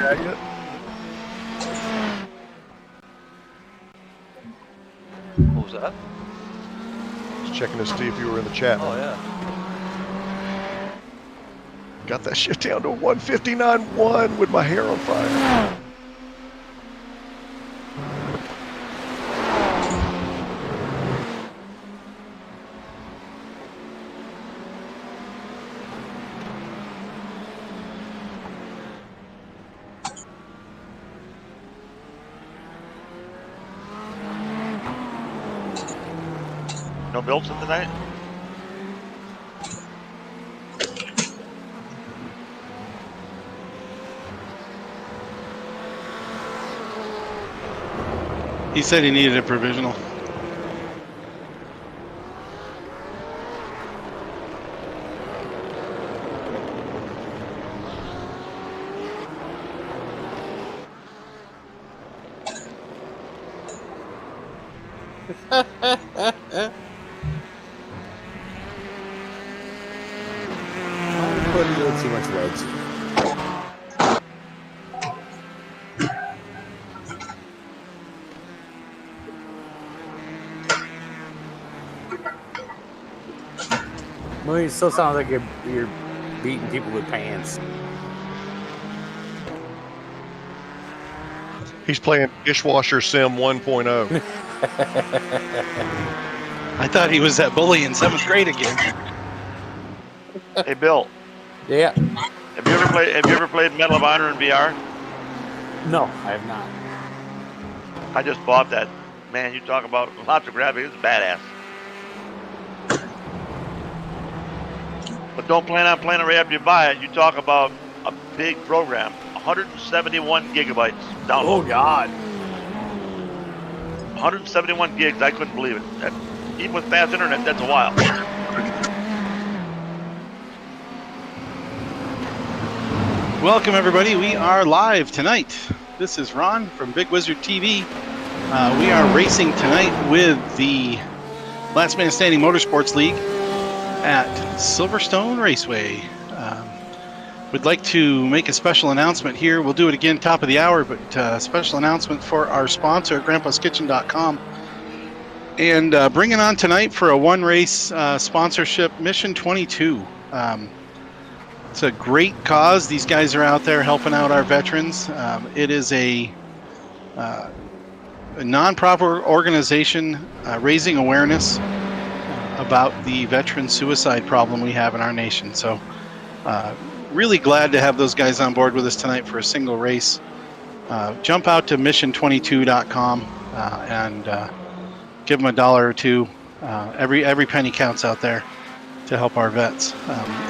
chat yet? What was that? Just checking to see if you were in the chat. Oh, yeah. Got that shit down to 159.1 with my hair on fire. No Milton tonight? He said he needed a provisional. Putting a little too much wedge. Well, it still sounds like you're beating people with pants. He's playing Dishwasher Sim 1.0. I thought he was that bully in 7th grade again. Hey, Bill. Yeah. Have you ever played Medal of Honor in VR? No, I have not. I just bought that. Man, you talk about lots of graphics. It's badass. But don't plan on playing it right after you buy it. You talk about a big program. 171 gigabytes download. Oh, God. 171 gigs. I couldn't believe it. Even with fast internet, that's a while. Welcome, everybody. We are live tonight. This is Ron from Big Wizard TV. We are racing tonight with the Last Man Standing Motorsports League at Silverstone Raceway. We'd like to make a special announcement here. We'll do it again top of the hour, but special announcement for our sponsor, grandpaskitchen.com. And bringing on tonight for a one-race sponsorship, Mission 22. It's a great cause. These guys are out there helping out our veterans. It is a non-profit organization raising awareness about the veteran suicide problem we have in our nation. So really glad to have those guys on board with us tonight for a single race. Jump out to mission22.com and give them $1 or $2. Every penny counts out there to help our vets.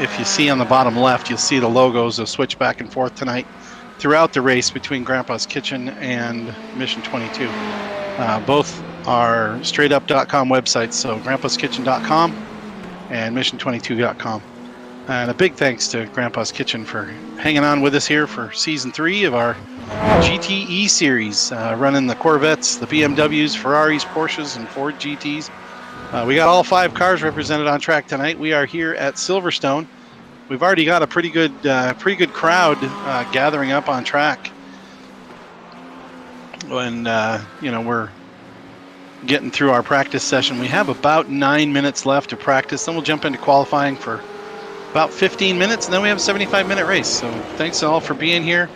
If you see on the bottom left, you'll see the logos will switch back and forth tonight throughout the race between Grandpa's Kitchen and Mission 22. Both are straightup.com websites, so grandpaskitchen.com and mission22.com. And a big thanks to Grandpa's Kitchen for hanging on with us here for season 3 of our GTE series, running the Corvettes, the BMWs, Ferraris, Porsches, and Ford GTs. We got all 5 cars represented on track tonight. We are here at Silverstone. We've already got a pretty good crowd gathering up on track. And we're getting through our practice session. We have about 9 minutes left to practice. Then we'll jump into qualifying for about 15 minutes, and then we have a 75-minute race. So thanks all for being here.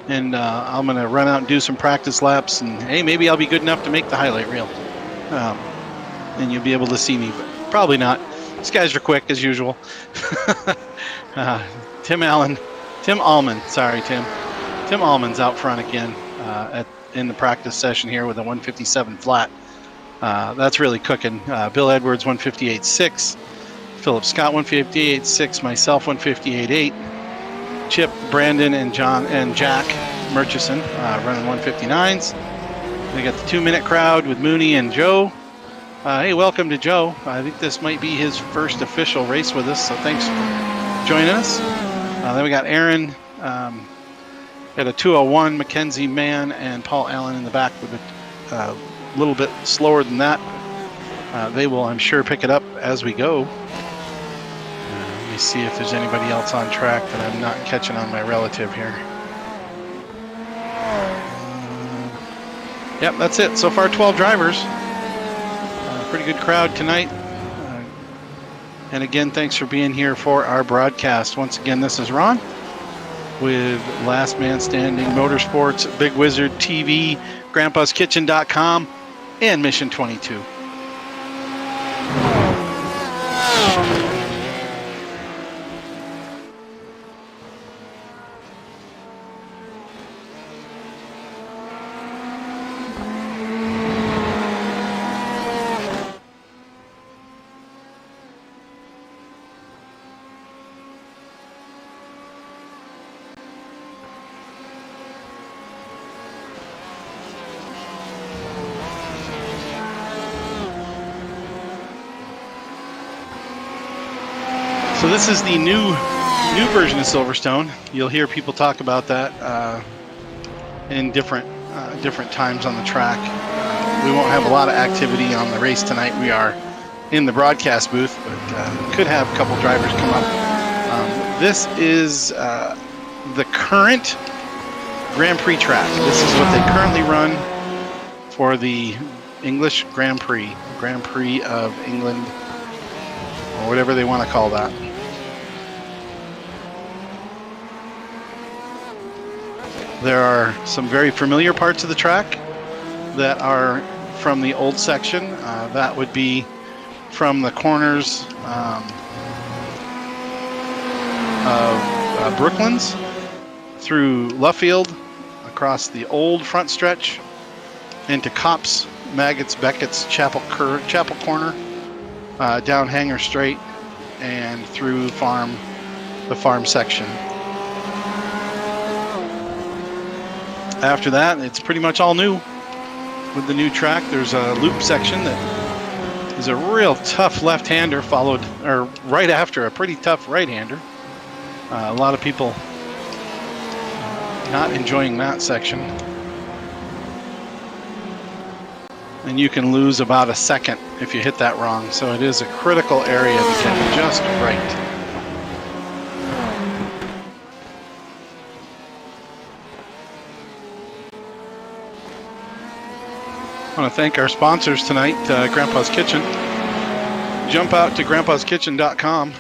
And I'm going to run out and do some practice laps. And hey, maybe I'll be good enough to make the highlight reel. And you'll be able to see me, but probably not. These guys are quick as usual. Tim Allman, sorry, Tim. Tim Allman's out front again in the practice session here with a 157 flat. That's really cooking. Bill Edwards, 158.6. Philip Scott, 158.6. Myself, 158.8. Chip, Brandon, and John and Jack Murchison running 159s. We got the 2-minute crowd with Mooney and Joe. Hey, welcome to Joe. I think this might be his first official race with us, so thanks for joining us. Then we got Aaron at a 2:01, Mackenzie Mann and Paul Allen in the back with a little bit slower than that. They will, I'm sure, pick it up as we go. Let me see if there's anybody else on track that I'm not catching on my relative here. Yep, that's it. So far, 12 drivers. Pretty good crowd tonight. And again, thanks for being here for our broadcast. Once again, this is Ron with Last Man Standing Motorsports, Big Wizard TV, grandpaskitchen.com, and Mission 22. So this is the new version of Silverstone. You'll hear people talk about that in different times on the track. We won't have a lot of activity on the race tonight. We are in the broadcast booth, but could have a couple drivers come up. This is the current Grand Prix track. This is what they currently run for the English Grand Prix of England, or whatever they want to call that. There are some very familiar parts of the track that are from the old section. That would be from the corners of Brooklands through Luffield, across the old front stretch into Copse, Maggots, Beckett's, Chapel Corner, down Hanger Straight, and through the farm section. After that, it's pretty much all new with the new track. There's a loop section that is a real tough left-hander, followed right after a pretty tough right-hander. A lot of people not enjoying that section. And you can lose about a second if you hit that wrong. So it is a critical area to get just right. I want to thank our sponsors tonight, Grandpa's Kitchen. Jump out to grandpaskitchen.com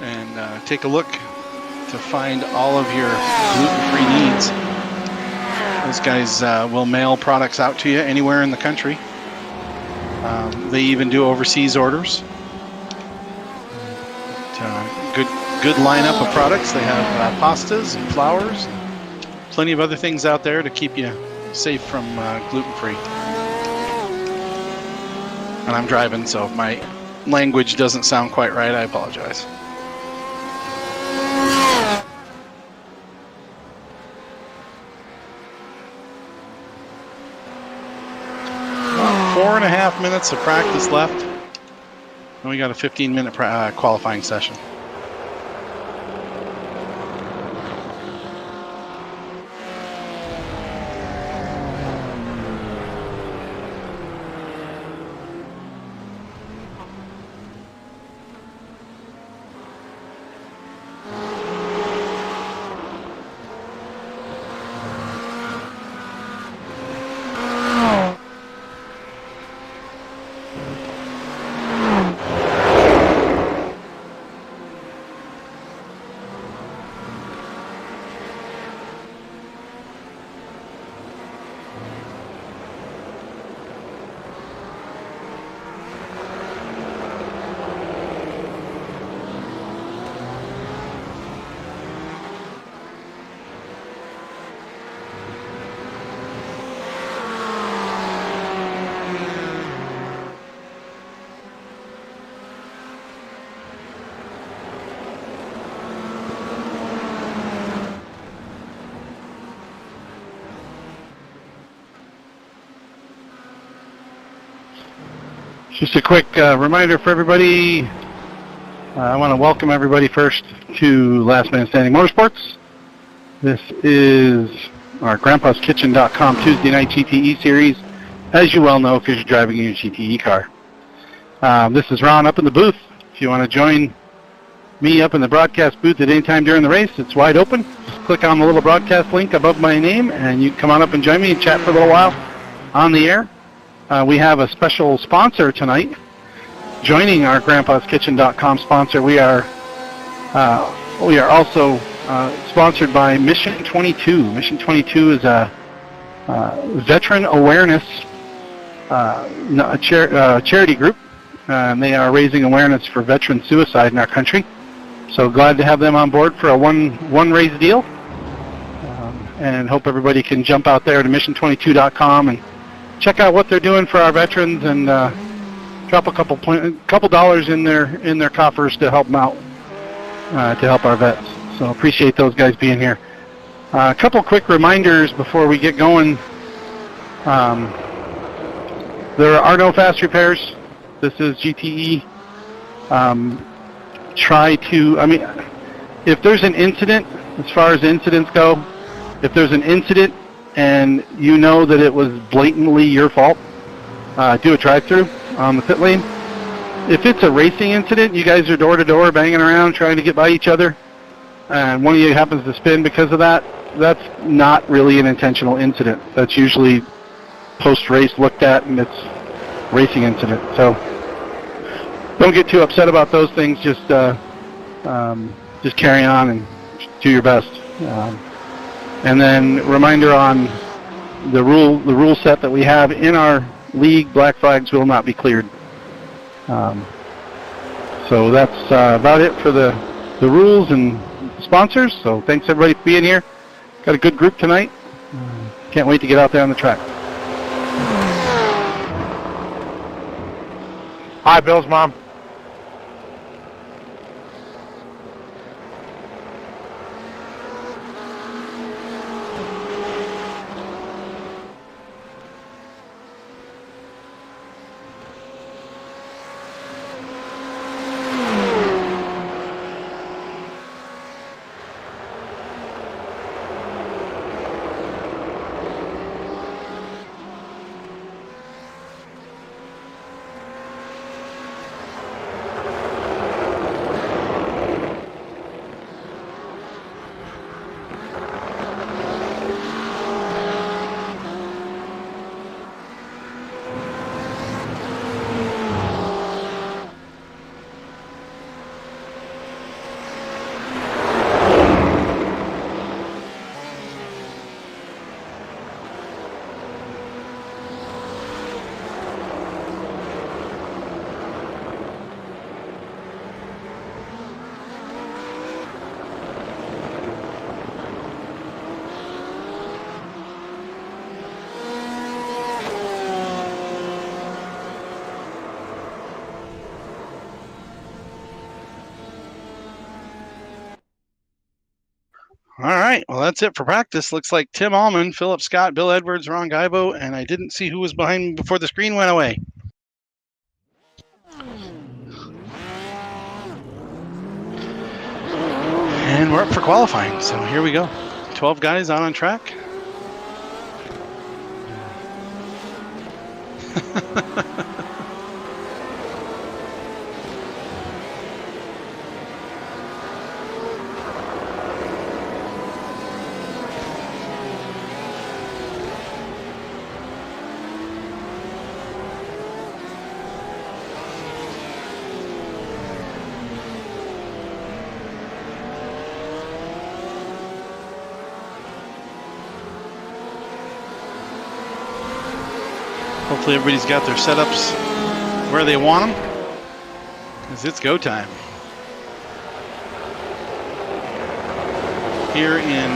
and take a look to find all of your gluten-free needs. Those guys will mail products out to you anywhere in the country. They even do overseas orders. Good lineup of products. They have pastas and flours, and plenty of other things out there to keep you safe from gluten-free. And I'm driving, so if my language doesn't sound quite right, I apologize. About 4.5 minutes of practice left, and we got a 15-minute qualifying session. Just a quick reminder for everybody. I want to welcome everybody first to Last Man Standing Motorsports. This is our grandpaskitchen.com Tuesday night GTE series, as you well know because you're driving in your GTE car. This is Ron up in the booth. If you want to join me up in the broadcast booth at any time during the race, it's wide open. Just click on the little broadcast link above my name and you can come on up and join me and chat for a little while. on the air. We have a special sponsor tonight. Joining our grandpaskitchen.com sponsor, we are also sponsored by Mission 22. Mission 22 is a veteran awareness charity group. They are raising awareness for veteran suicide in our country. So glad to have them on board for a one raise deal. And hope everybody can jump out there to mission22.com and check out what they're doing for our veterans and drop a couple dollars in their coffers to help them out, to help our vets. So appreciate those guys being here. A couple quick reminders before we get going. There are no fast repairs. This is GTE. If there's an incident, as far as incidents go, if there's an incident and you know that it was blatantly your fault, do a drive-through on the pit lane. If it's a racing incident, you guys are door to door banging around trying to get by each other, and one of you happens to spin because of that, that's not really an intentional incident. That's usually post-race looked at, and it's racing incident. So don't get too upset about those things. Just carry on and do your best. And then reminder on the rule set that we have in our league: black flags will not be cleared. So that's about it for the rules and sponsors. So thanks everybody for being here. Got a good group tonight. Can't wait to get out there on the track. Hi, Bill's mom. All right, well, that's it for practice. Looks like Tim Allman, Philip Scott, Bill Edwards, Ron Gaibo, and I didn't see who was behind me before the screen went away. And we're up for qualifying, so here we go. 12 guys out on track. Hopefully everybody's got their setups where they want them, because it's go time. Here in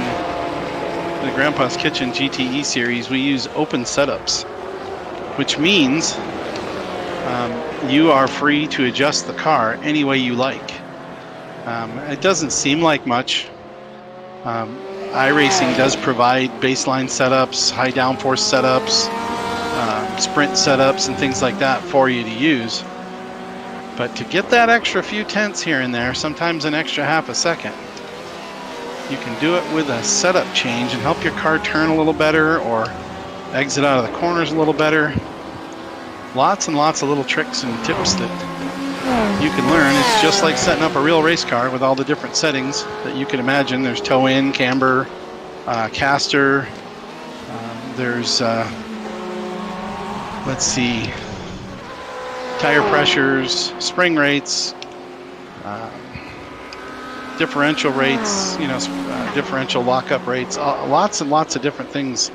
the Grandpa's Kitchen GTE Series, we use open setups, which means you are free to adjust the car any way you like. It doesn't seem like much. iRacing does provide baseline setups, high downforce setups, sprint setups and things like that for you to use. But to get that extra few tenths here and there, sometimes an extra half a second, you can do it with a setup change and help your car turn a little better or exit out of the corners a little better. Lots and lots of little tricks and tips that you can learn. It's just like setting up a real race car with all the different settings that you can imagine. There's toe in, camber, caster, there's let's see, tire pressures, spring rates, differential rates, differential lockup rates, lots and lots of different things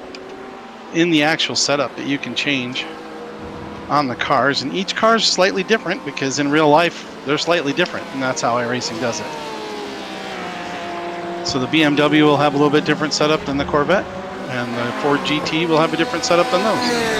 in the actual setup that you can change on the cars. And each car is slightly different because in real life they're slightly different, and that's how iRacing does it. So the BMW will have a little bit different setup than the Corvette, and the Ford GT will have a different setup than those.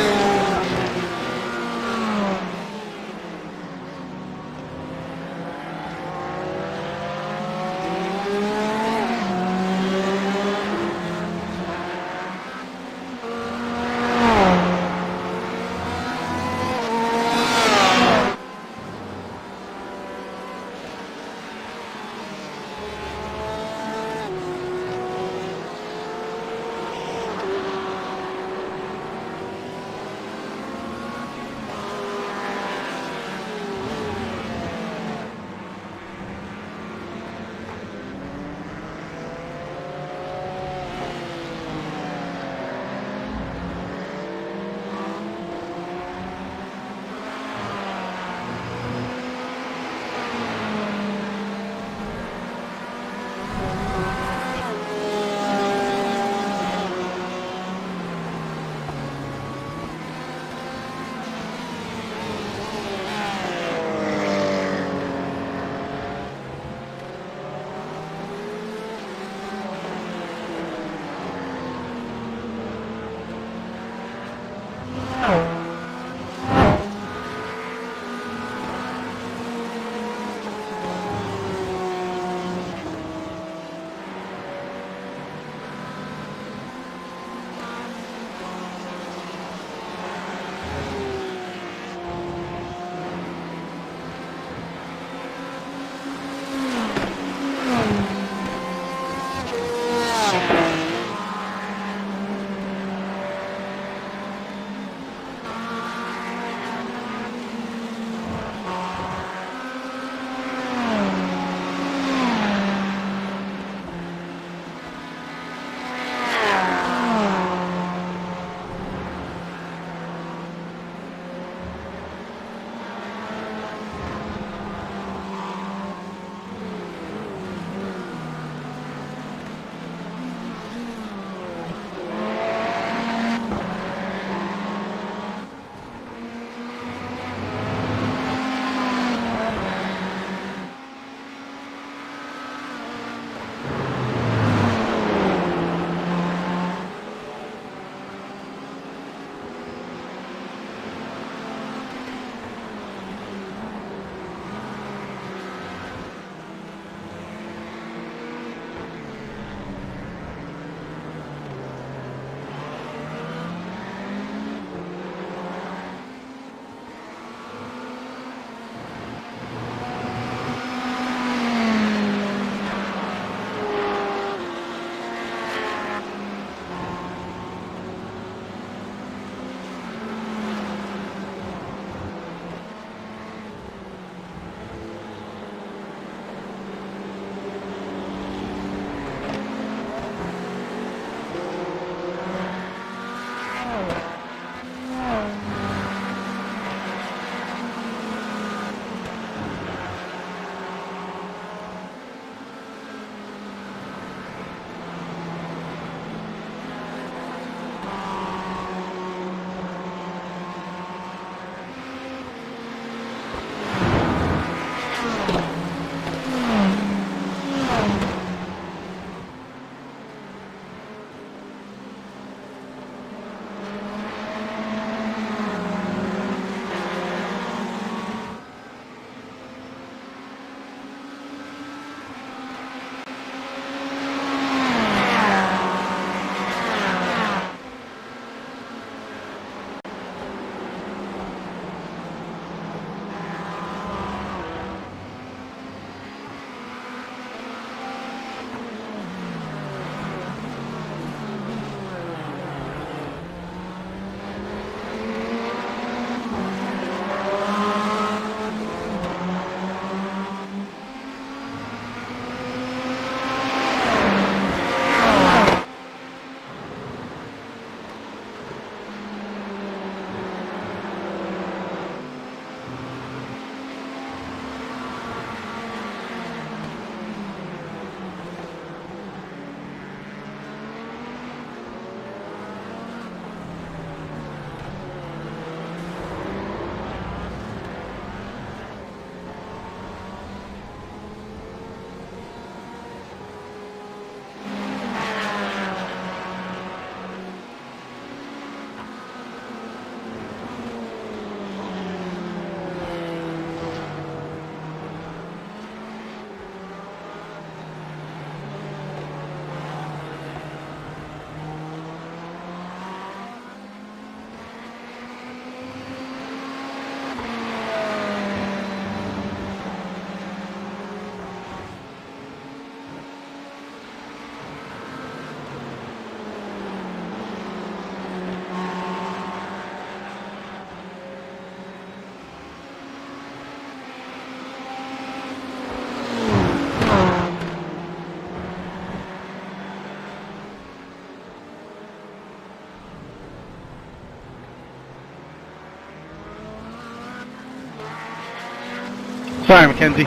Sorry, Mackenzie.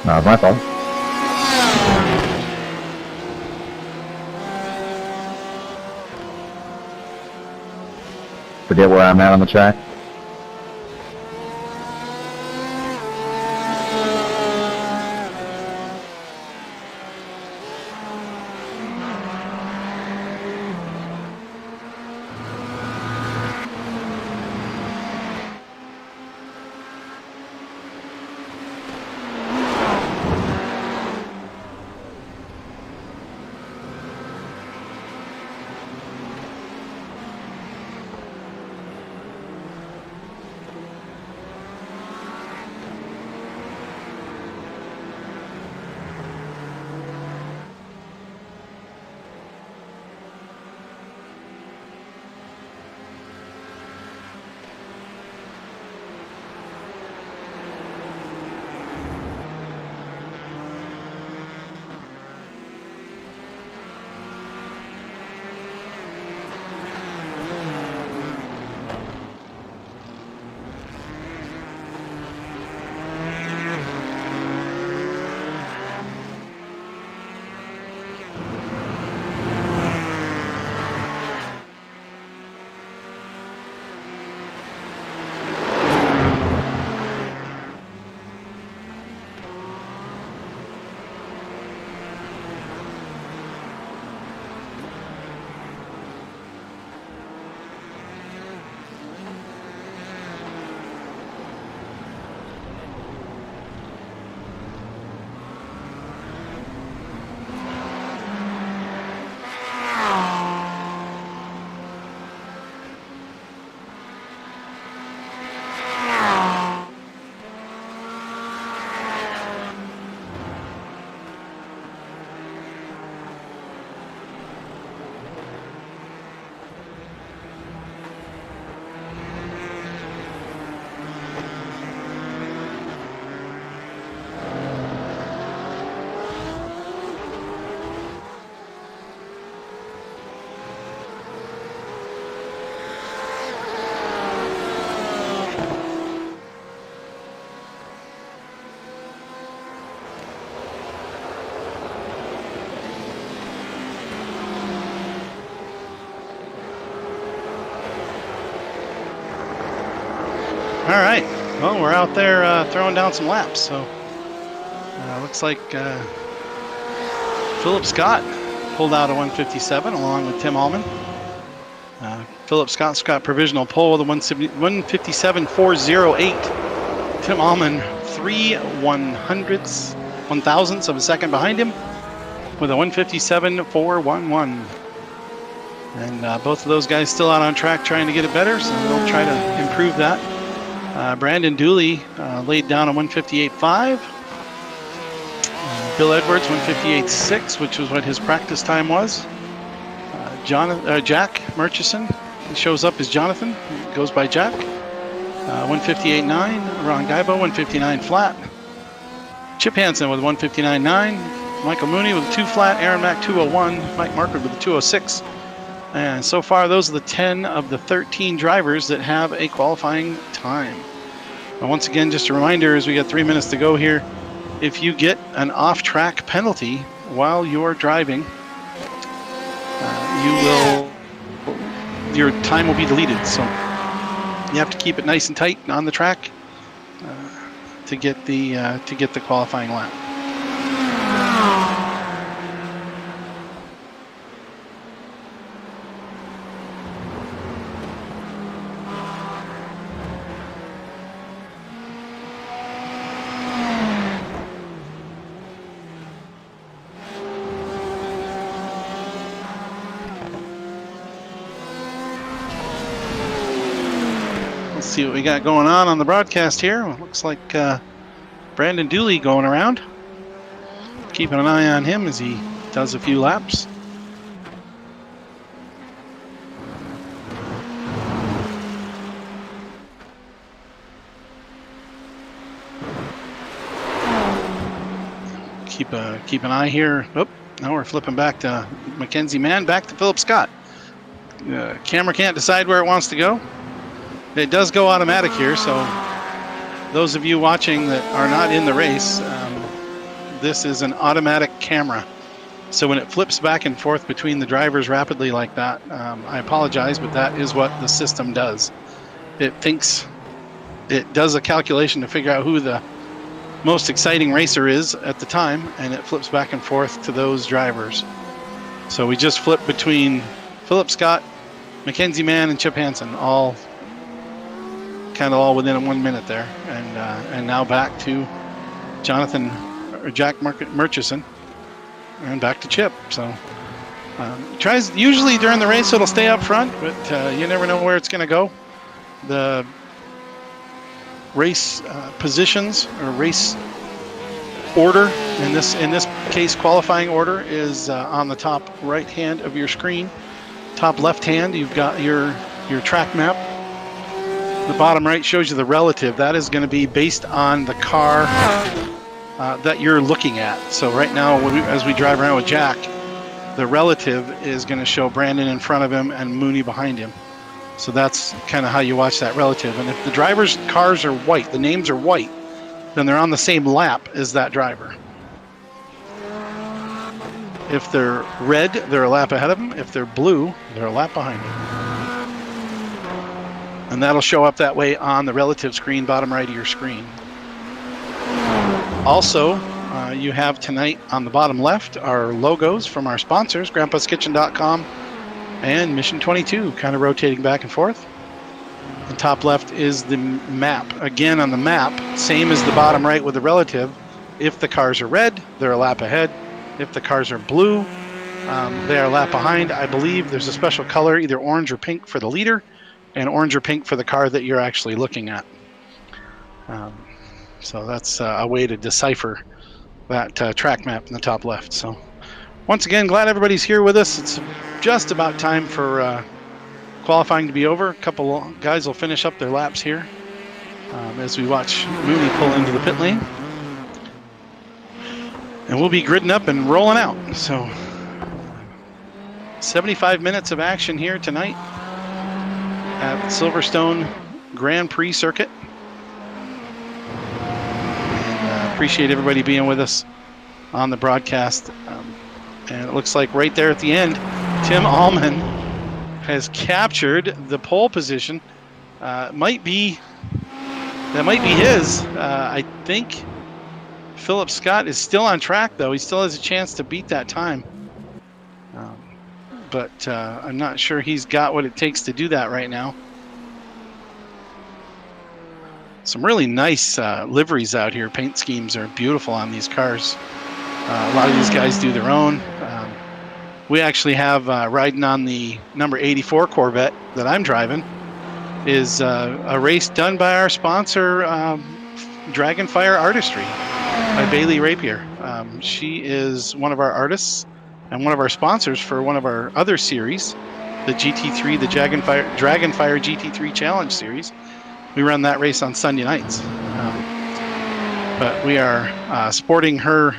No, my fault. Forget where I'm at on the track. All right. Well, we're out there throwing down some laps. So looks like Philip Scott pulled out a 157 along with Tim Allman. Philip Scott's got provisional pole with a 157.408. Tim Allman 1/100ths of a second behind him with a 157.411. And both of those guys still out on track trying to get it better, so they'll try to improve that. Brandon Dooley laid down a 158.5. Bill Edwards 158.6, which was what his practice time was. Jack Murchison, he shows up as Jonathan, he goes by Jack. 158.9. Ron Gaibo 159 flat. Chip Hansen with 159.9. Michael Mooney with a 2 flat. Aaron Mack 201. Mike Markwood with a 206. And so far, those are the 10 of the 13 drivers that have a qualifying time. And once again, just a reminder, as we got 3 minutes to go here, if you get an off-track penalty while you're driving, your time will be deleted. So you have to keep it nice and tight on the track to get the qualifying lap. See what we got going on the broadcast here. Looks like Brandon Dooley going around. Keeping an eye on him as he does a few laps. keep an eye here. Oh, now we're flipping back to Mackenzie Mann, back to Philip Scott. Camera can't decide where it wants to go. It does go automatic here, so those of you watching that are not in the race, this is an automatic camera. So when it flips back and forth between the drivers rapidly like that, I apologize, but that is what the system does. It does a calculation to figure out who the most exciting racer is at the time, and it flips back and forth to those drivers. So we just flipped between Philip Scott, Mackenzie Mann, and Chip Hansen, all within 1 minute there, and now back to Jack Murchison, and back to Chip. So usually during the race it'll stay up front, but you never know where it's going to go. The race positions or race order, in this case qualifying order, is on the top right hand of your screen. Top left hand you've got your track map. The bottom right shows you the relative. That is going to be based on the car that you're looking at. So right now, as we drive around with Jack, the relative is going to show Brandon in front of him and Mooney behind him. So that's kind of how you watch that relative. And if the driver's cars are white, the names are white, then they're on the same lap as that driver. If they're red, they're a lap ahead of them. If they're blue, they're a lap behind them. And that'll show up that way on the relative screen, bottom right of your screen. Also, you have tonight on the bottom left our logos from our sponsors, grandpaskitchen.com and Mission 22, kind of rotating back and forth. The top left is the map. Again, on the map, same as the bottom right with the relative. If the cars are red, they're a lap ahead. If the cars are blue, they are a lap behind. I believe there's a special color, either orange or pink for the leader, and orange or pink for the car that you're actually looking at. So that's a way to decipher that track map in the top left. So once again, glad everybody's here with us. It's just about time for qualifying to be over. A couple guys will finish up their laps here as we watch Mooney pull into the pit lane. And we'll be gridding up and rolling out. So 75 minutes of action here tonight at Silverstone Grand Prix circuit. And appreciate everybody being with us on the broadcast. And it looks like right there at the end, Tim Allman has captured the pole position. That might be his. I think Philip Scott is still on track, though. He still has a chance to beat that time. But I'm not sure he's got what it takes to do that right now. Some really nice liveries out here. Paint schemes are beautiful on these cars. A lot of these guys do their own. We actually have riding on the number 84 Corvette that I'm driving is a race done by our sponsor, Dragonfire Artistry by Bailey Rapier. She is one of our artists and one of our sponsors for one of our other series, the GT3, the Dragonfire GT3 Challenge Series. We run that race on Sunday nights. But we are sporting her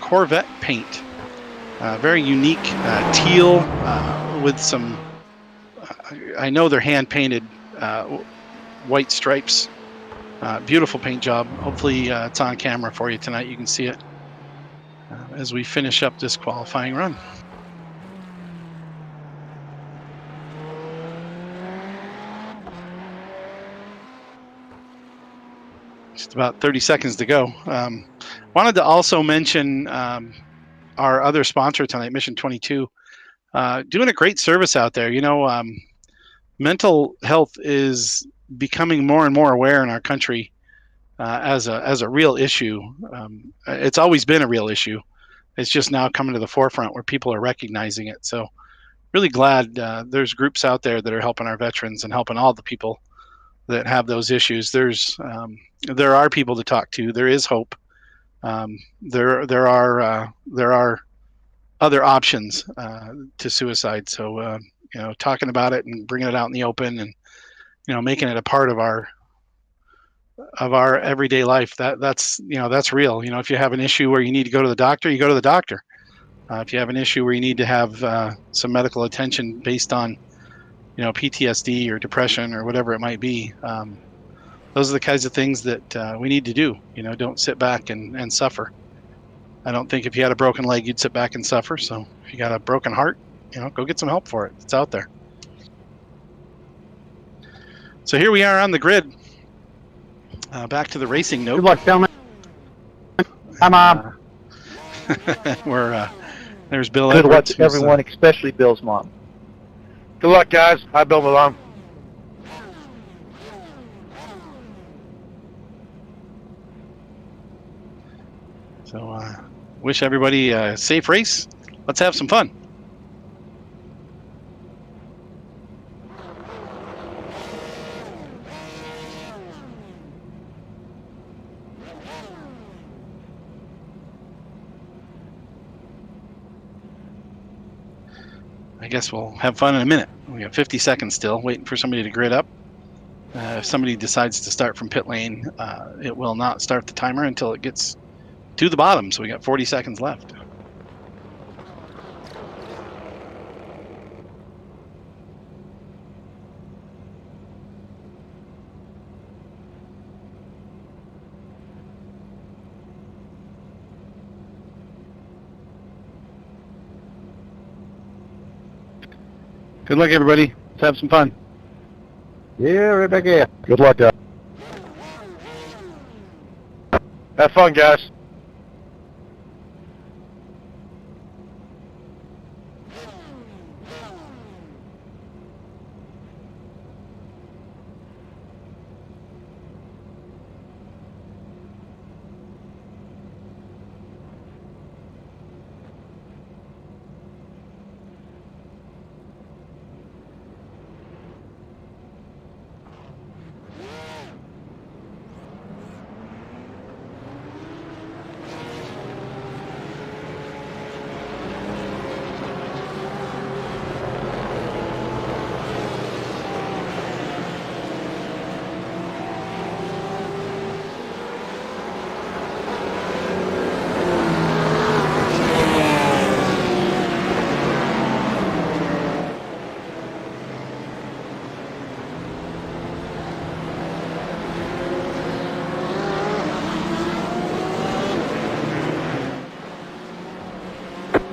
Corvette paint. Very unique teal with some, I know they're hand-painted white stripes. Beautiful paint job. Hopefully it's on camera for you tonight. You can see it as we finish up this qualifying run. Just about 30 seconds to go. Wanted to also mention our other sponsor tonight, Mission 22, doing a great service out there. You know, mental health is becoming more and more aware in our country as a real issue. It's always been a real issue. It's just now coming to the forefront where people are recognizing it. So really glad there's groups out there that are helping our veterans and helping all the people that have those issues. There are people to talk to. There is hope. There are other options to suicide. So you know, talking about it and bringing it out in the open, and you know, making it a part of our of our everyday life. That's that's real. If you have an issue where you need to go to the doctor, you go to the doctor. If you have an issue where you need to have some medical attention based on PTSD or depression or whatever it might be, those are the kinds of things that we need to do. Don't sit back and suffer. I don't think if you had a broken leg, you'd sit back and suffer. So if you got a broken heart, go get some help for it. It's out there. So here we are on the grid. Back to the racing note. Good luck, gentlemen. Hi, Mom. There's Bill Good luck Edwards. to everyone, especially Bill's mom. Good luck, guys. Hi, Bill Malone. So wish everybody a safe race. Let's have some fun. I guess we'll have fun in a minute. We got 50 seconds still, waiting for somebody to grid up. If somebody decides to start from pit lane, it will not start the timer until it gets to the bottom. So we got 40 seconds left. Good luck, everybody. Let's have some fun. Yeah, right back here. Good luck, guys. Have fun, guys.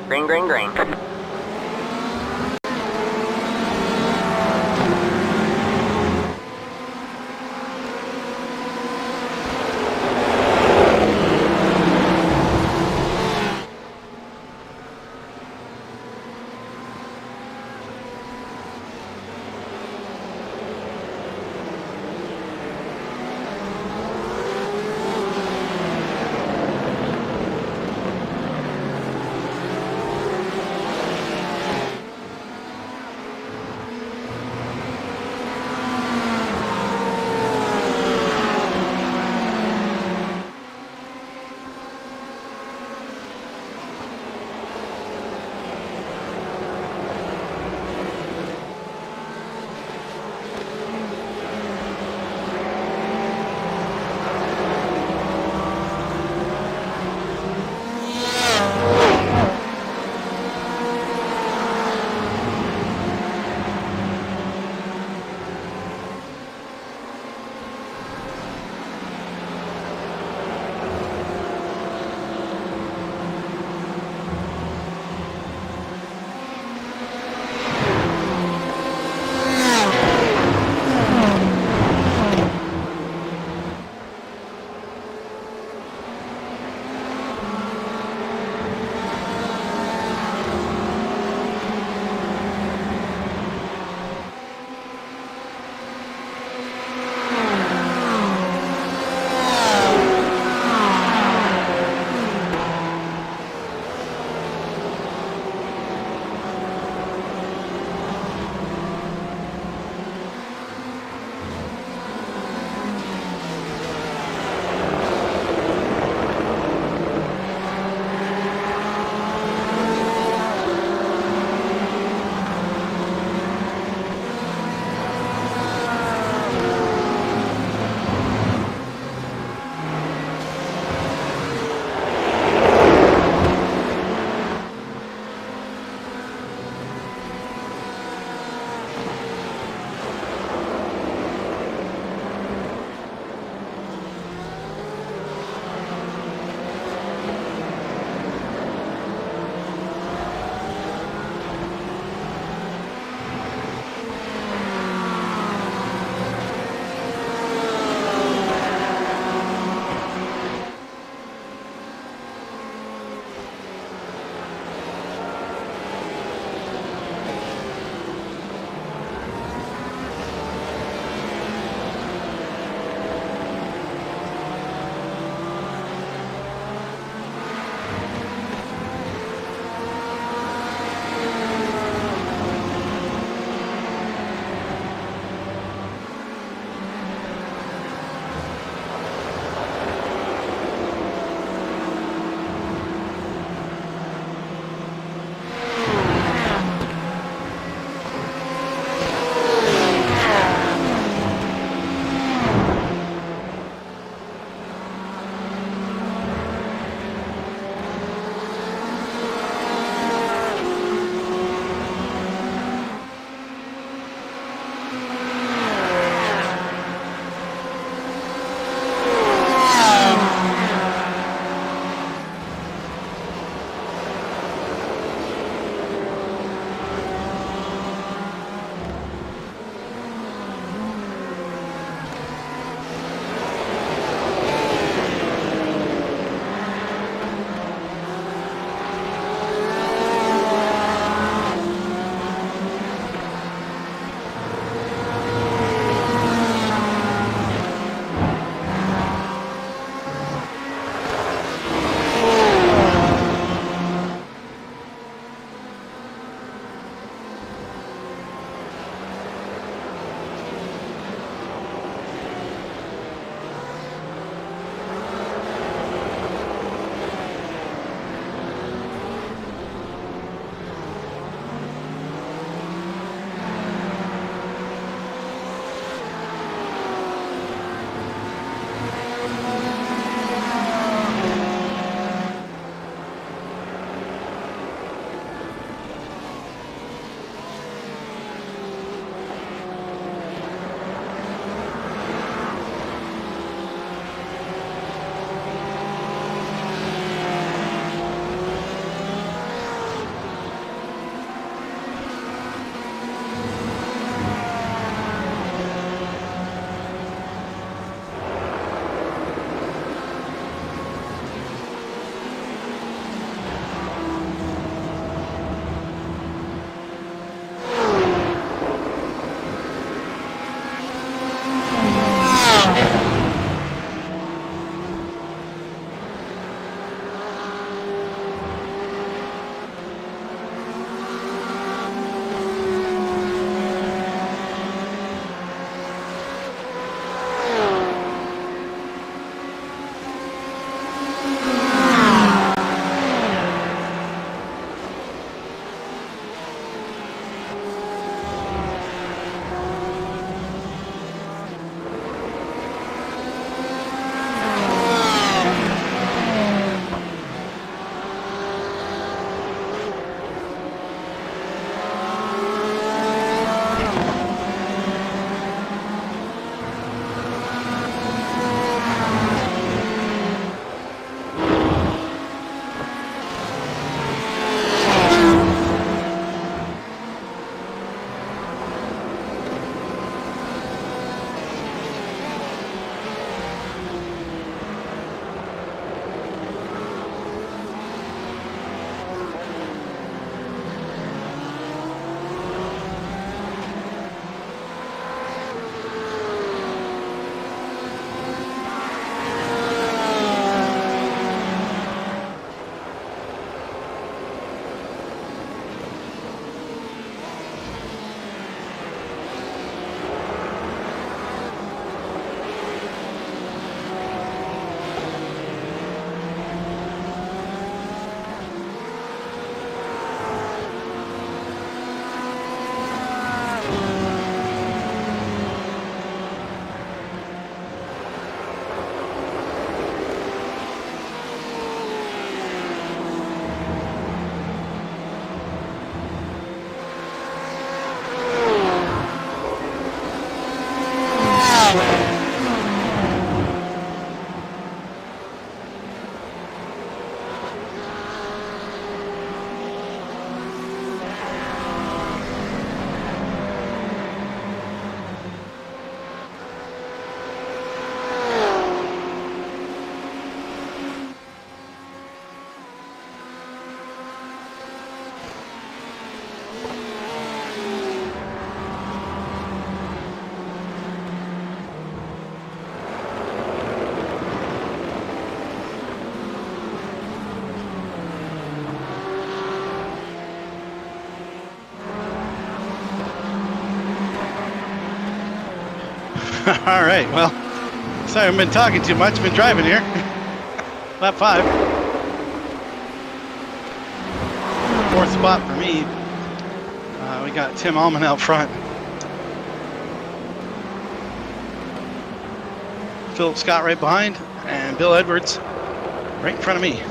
Green, green, green. All right, well, sorry I've been talking too much. Been driving here. Lap 5. 4th spot for me. We got Tim Allman out front. Philip Scott right behind, and Bill Edwards right in front of me.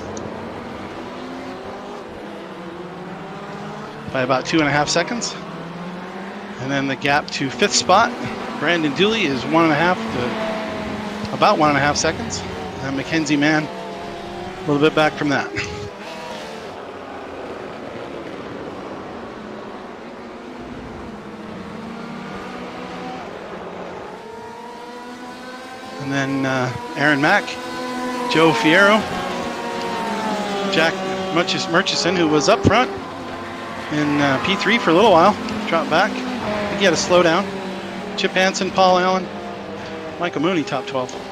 By about 2.5 seconds. And then the gap to 5th spot, Brandon Dooley, is 1.5 to about 1.5 seconds. And Mackenzie Mann a little bit back from that. And then Aaron Mack, Joe Fierro, Jack Murchison, who was up front in P3 for a little while, dropped back. I think he had a slowdown. Chip Hansen, Paul Allen, Michael Mooney, top 12.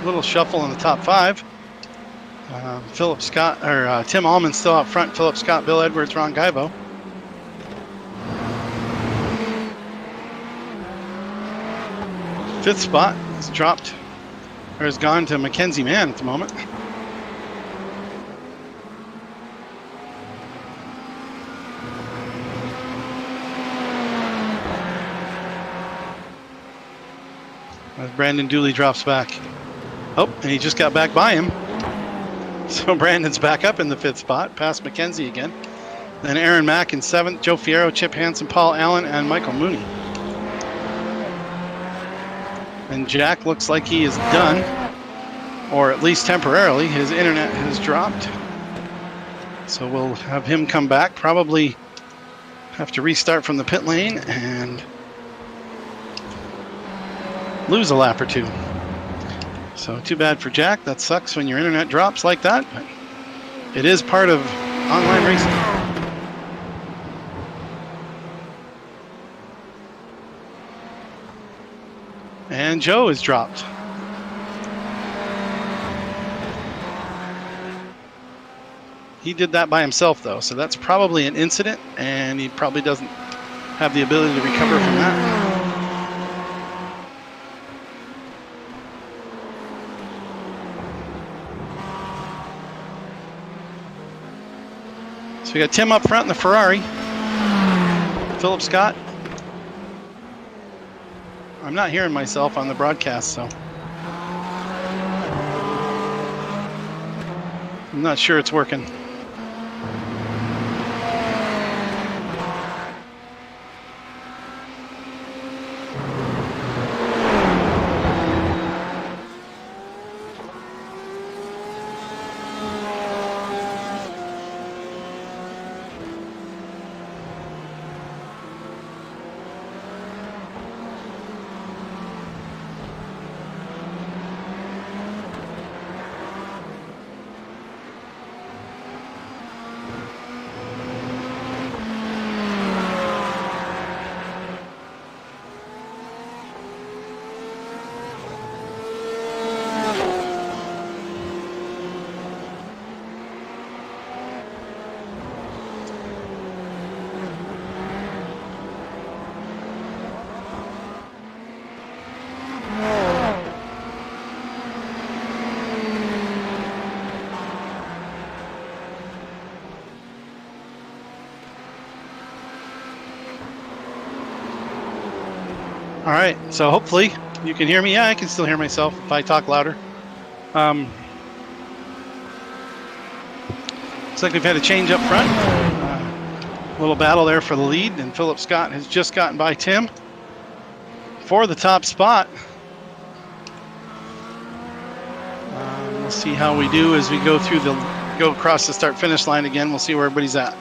Little shuffle in the top 5. Philip Scott or Tim Allman still out front. Philip Scott, Bill Edwards, Ron Gaibo. Fifth spot is dropped or has gone to Mackenzie Mann at the moment. as Brandon Dooley drops back. Oh, and he just got back by him. So Brandon's back up in the 5th spot, past Mackenzie again. Then Aaron Mack in 7th, Joe Fierro, Chip Hansen, Paul Allen, and Michael Mooney. And Jack looks like he is done, or at least temporarily. His internet has dropped. So we'll have him come back, probably have to restart from the pit lane and lose a lap or two. So too bad for Jack. That sucks when your internet drops like that, but it is part of online racing. And Joe is dropped. He did that by himself though, so that's probably an incident, and he probably doesn't have the ability to recover from that. So we got Tim up front in the Ferrari. Philip Scott. I'm not hearing myself on the broadcast, so I'm not sure it's working. All right, so hopefully you can hear me. Yeah, I can still hear myself if I talk louder. Looks like we've had a change up front. A little battle there for the lead, and Philip Scott has just gotten by Tim for the top spot. We'll see how we do as we go across the start-finish line again. We'll see where everybody's at.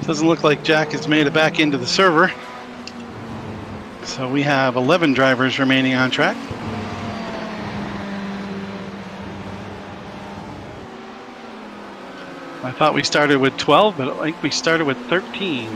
Doesn't look like Jack has made it back into the server. So we have 11 drivers remaining on track. I thought we started with 12, but I think we started with 13.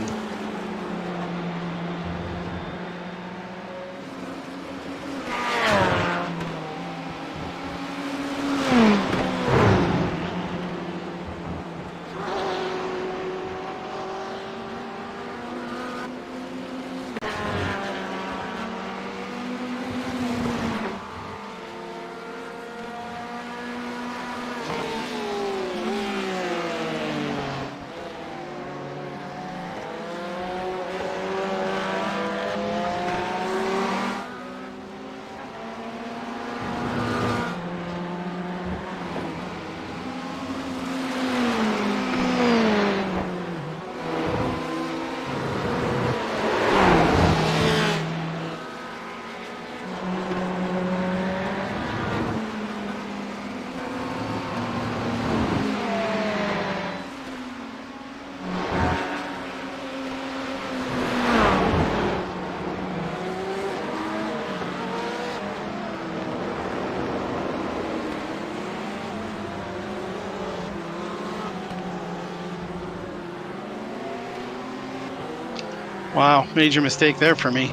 Wow, major mistake there for me.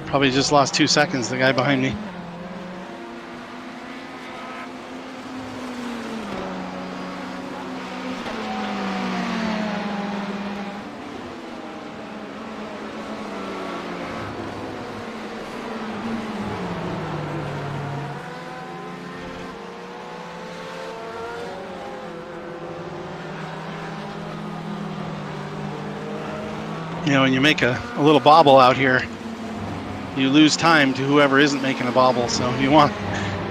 Probably just lost 2 seconds, the guy behind me. You know, when you make a little bobble out here, you lose time to whoever isn't making a bobble. So you want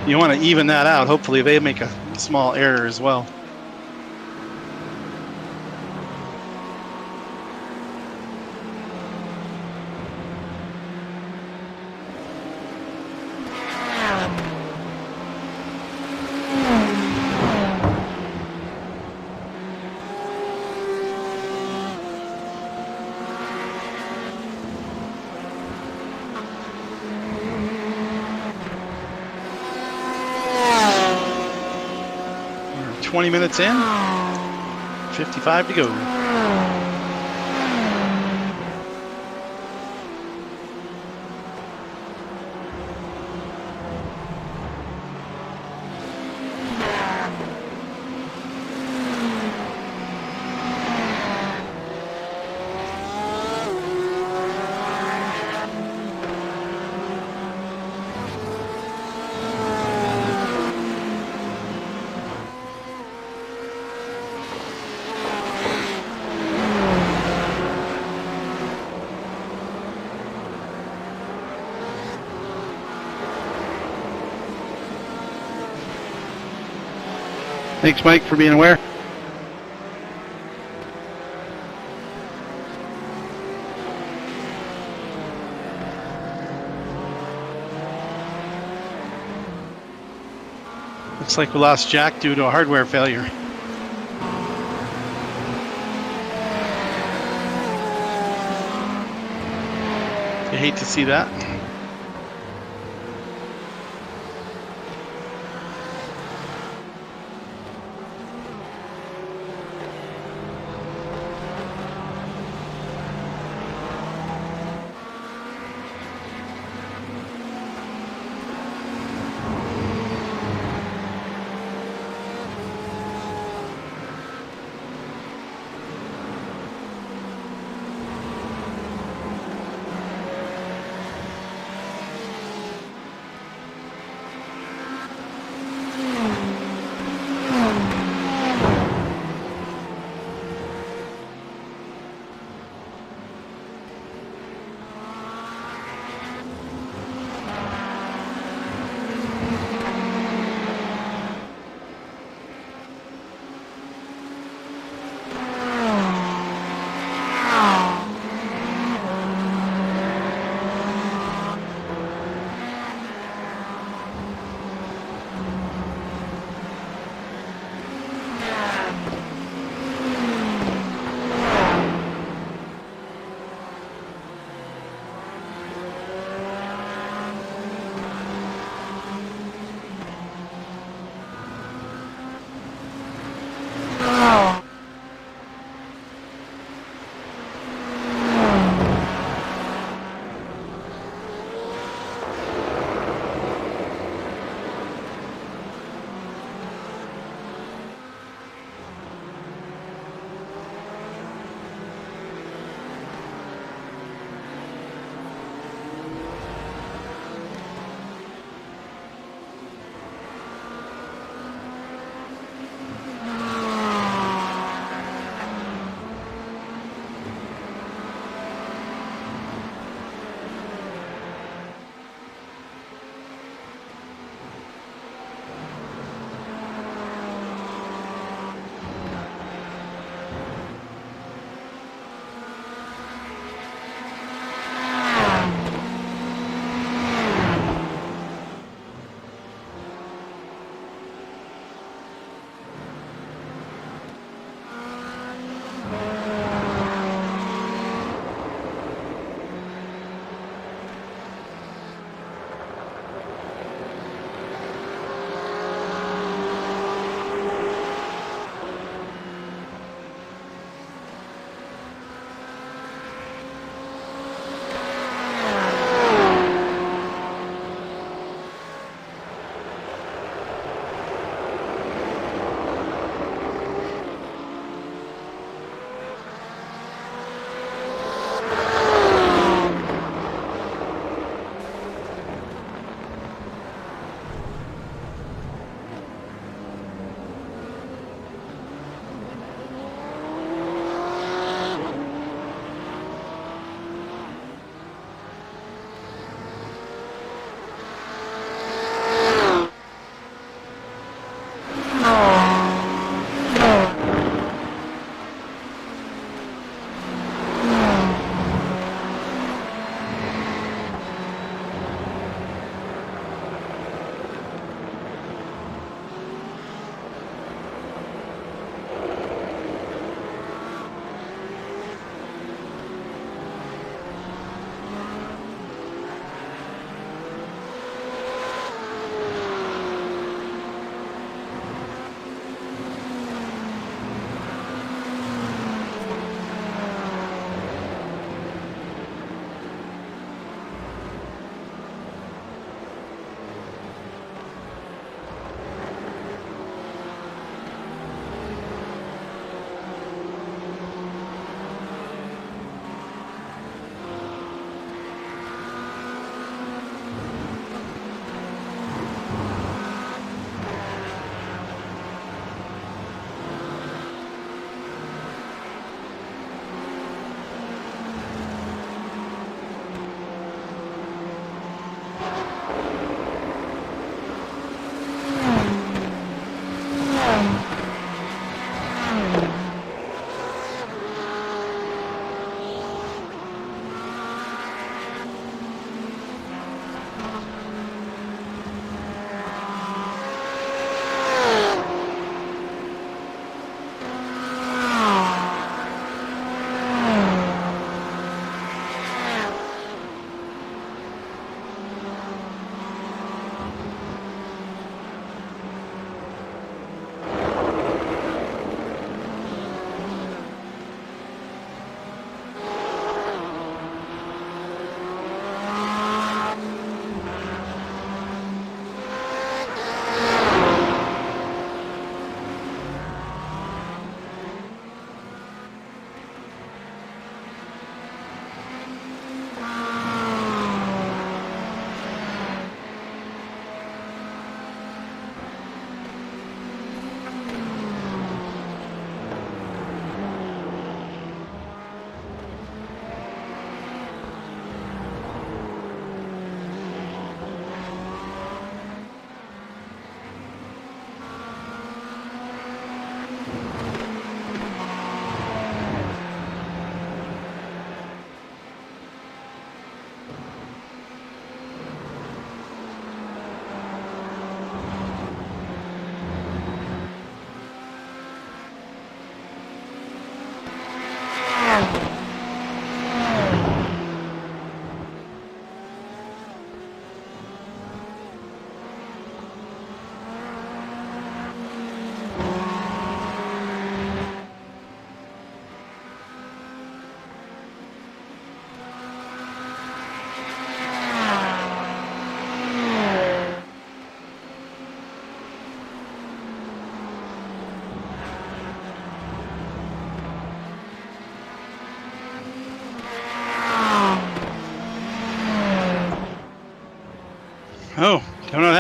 to even that out. Hopefully they make a small error as well. We're 20 minutes in, 55 to go. Thanks, Mike, for being aware. Looks like we lost Jack due to a hardware failure. You hate to see that.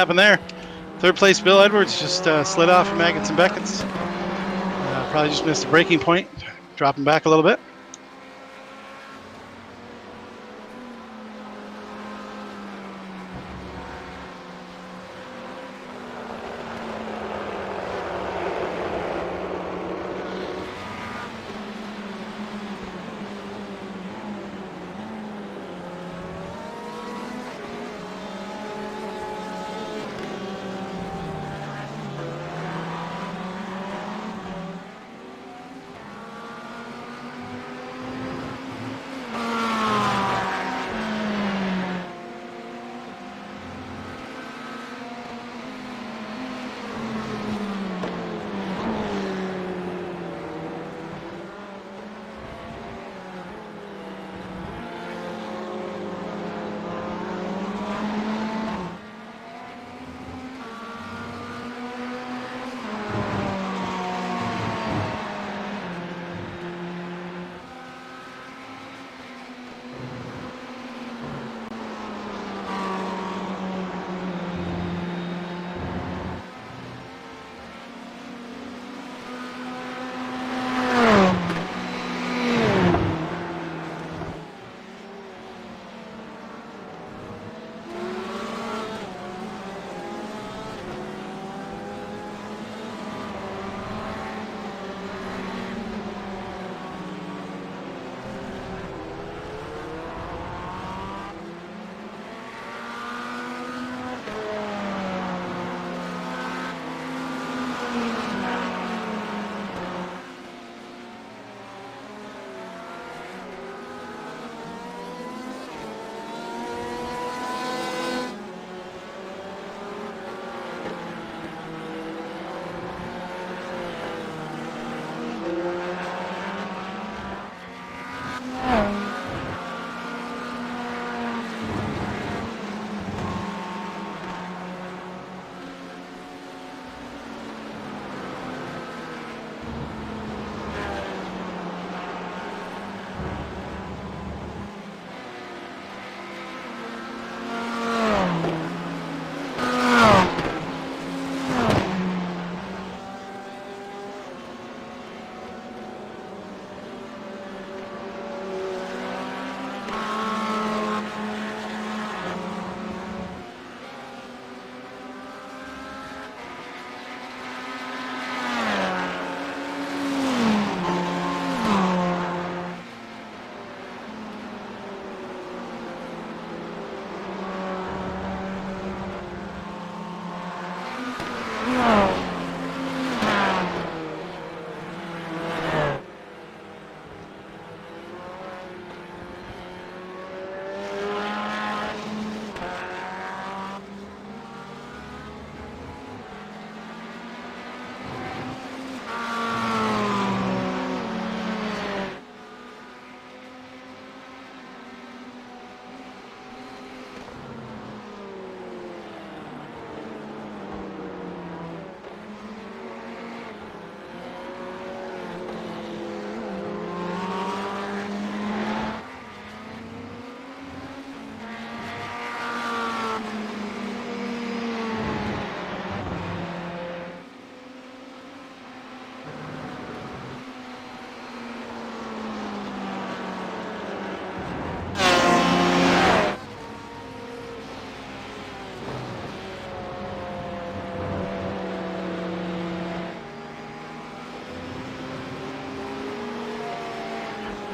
happened there. Third place, Bill Edwards just slid off of Maggots and Beckett's. Probably just missed the braking point, dropping back a little bit.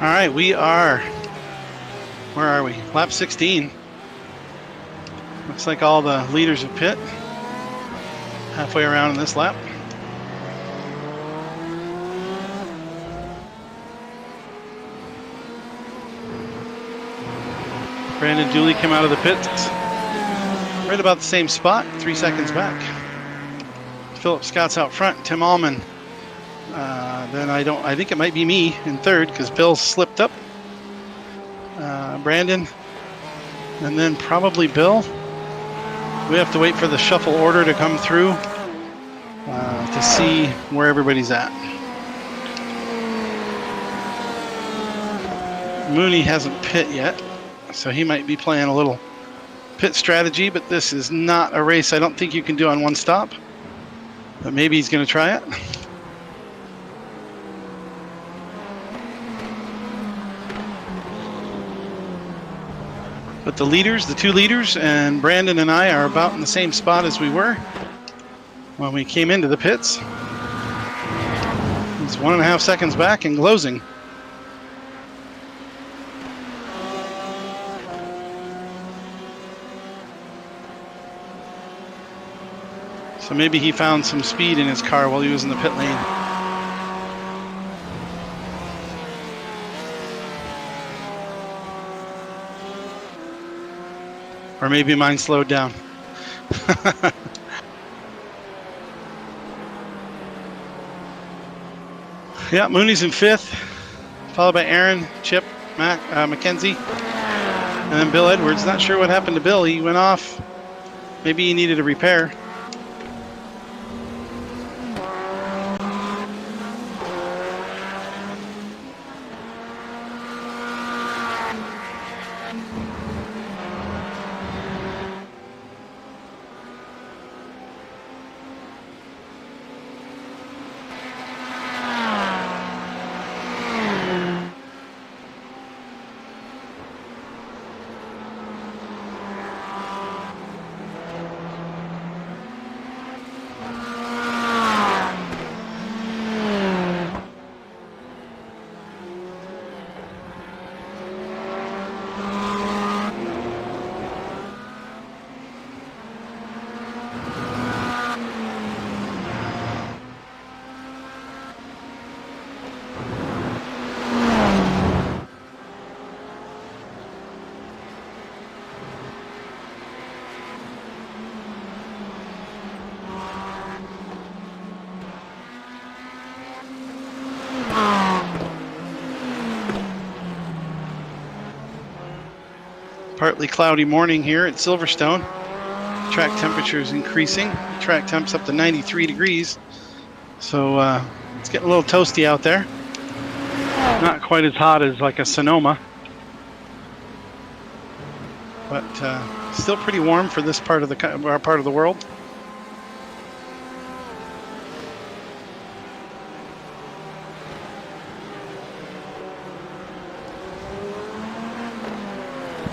All right, we are, where are we? Lap 16. Looks like all the leaders have pit. Halfway around in this lap. Brandon Dooley came out of the pits right about the same spot, 3 seconds back. Philip Scott's out front. Tim Allman. Then I think it might be me in third because Bill slipped up. Brandon, and then probably Bill. We have to wait for the shuffle order to come through to see where everybody's at. Mooney hasn't pit yet, so he might be playing a little pit strategy, but this is not a race I don't think you can do on one stop. But maybe he's going to try it. But the leaders, the two leaders, and Brandon and I are about in the same spot as we were when we came into the pits. He's 1.5 seconds back and closing. So maybe he found some speed in his car while he was in the pit lane. Or maybe mine slowed down. Yeah, Mooney's in 5th, followed by Aaron, Chip, Mackenzie, and then Bill Edwards. Not sure what happened to Bill. He went off. Maybe he needed a repair. Partly cloudy morning here at Silverstone. Track temperature is increasing. Track temp's up to 93 degrees. So it's getting a little toasty out there. Not quite as hot as like a Sonoma. But still pretty warm for this part of our part of the world.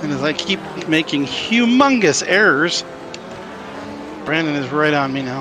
And as I keep making humongous errors, Brandon is right on me now.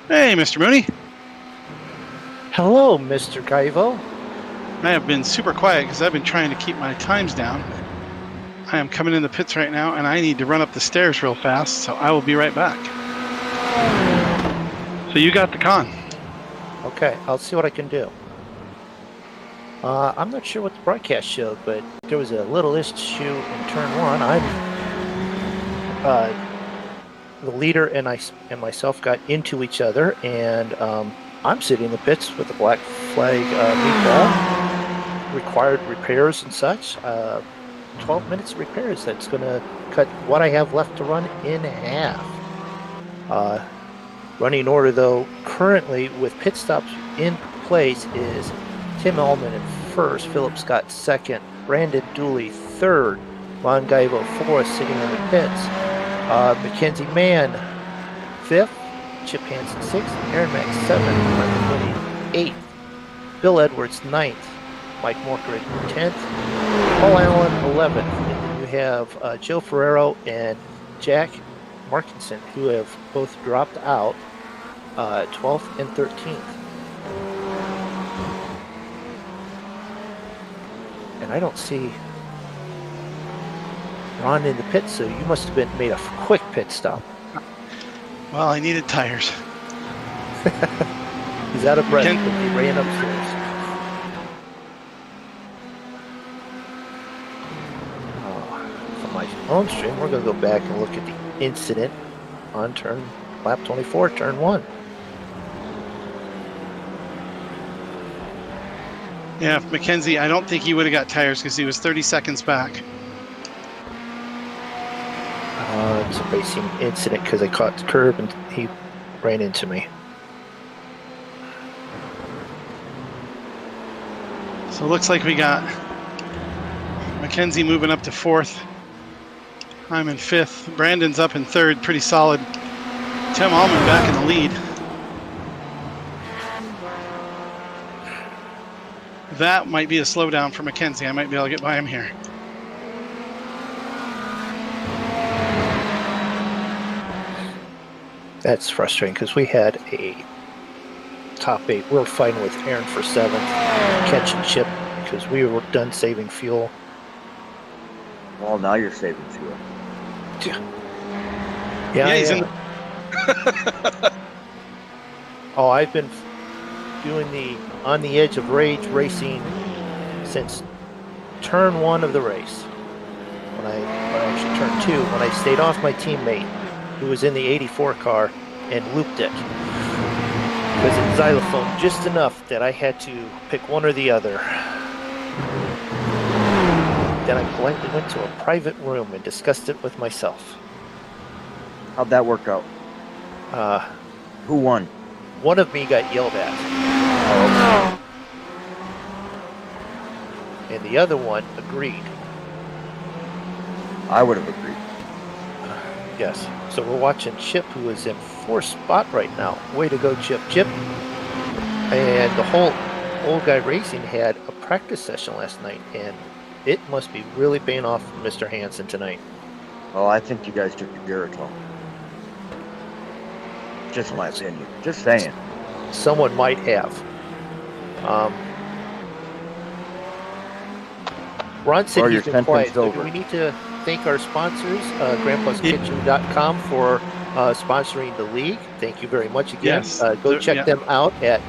Hey, Mr. Mooney. Hello, Mr. Gaivo. I have been super quiet because I've been trying to keep my times down. I am coming in the pits right now, and I need to run up the stairs real fast, so I will be right back. So you got the con. Okay, I'll see what I can do. I'm not sure what the broadcast showed, but there was a little issue in turn one. The leader and myself got into each other, and I'm sitting in the pits with the black flag meatball. Required repairs and such. 12 minutes of repairs. That's going to cut what I have left to run in half. Running order, though, currently with pit stops in place is Tim Ullman in first, Philip Scott second, Brandon Dooley third, Ron Gaivo fourth, sitting in the pits. Mackenzie Mann, 5th, Chip Hansen 6th, Aaron Mack 7th, Michael Mooney 8th, Bill Edwards 9th, Mike Morker 10th, Paul Allen 11th, and then you have Joe Ferrero and Jack Markinson, who have both dropped out, 12th and 13th. And I don't see Ron in the pit, so you must have made a quick pit stop. Well, I needed tires. He's out of breath, but he ran upstairs. From my own stream, we're going to go back and look at the incident on lap 24, turn 1. Yeah, Mackenzie, I don't think he would have got tires because he was 30 seconds back. It's a racing incident because I caught the curb and he ran into me. So it looks like we got Mackenzie moving up to 4th. I'm in 5th. Brandon's up in 3rd, pretty solid. Tim Ullman back in the lead. That might be a slowdown for Mackenzie. I might be able to get by him here. That's frustrating because we had a top 8. We were fighting with Aaron for 7th, catch and chip because we were done saving fuel. Well, now you're saving fuel. Yeah, he's in. Oh, I've been doing the on the edge of rage racing since turn 1 of the race. When or actually turn 2, when I stayed off my teammate who was in the 84 car and looped it. Because it xylophoned just enough that I had to pick one or the other. Then I politely went to a private room and discussed it with myself. How'd that work out? Who won? One of me got yelled at. And the other one agreed. I would have agreed. Yes. So we're watching Chip, who is in 4th spot right now. Way to go, Chip. Chip. And the whole Old Guy Racing had a practice session last night, and it must be really paying off for Mr. Hansen tonight. Oh, I think you guys took the Geritol. Just my opinion. Just saying. Someone might have. Ron said he's been quiet. So do we need to thank our sponsors, grandpaskitchen.com, for sponsoring the league? Thank you very much again. Yes. Go check them out at,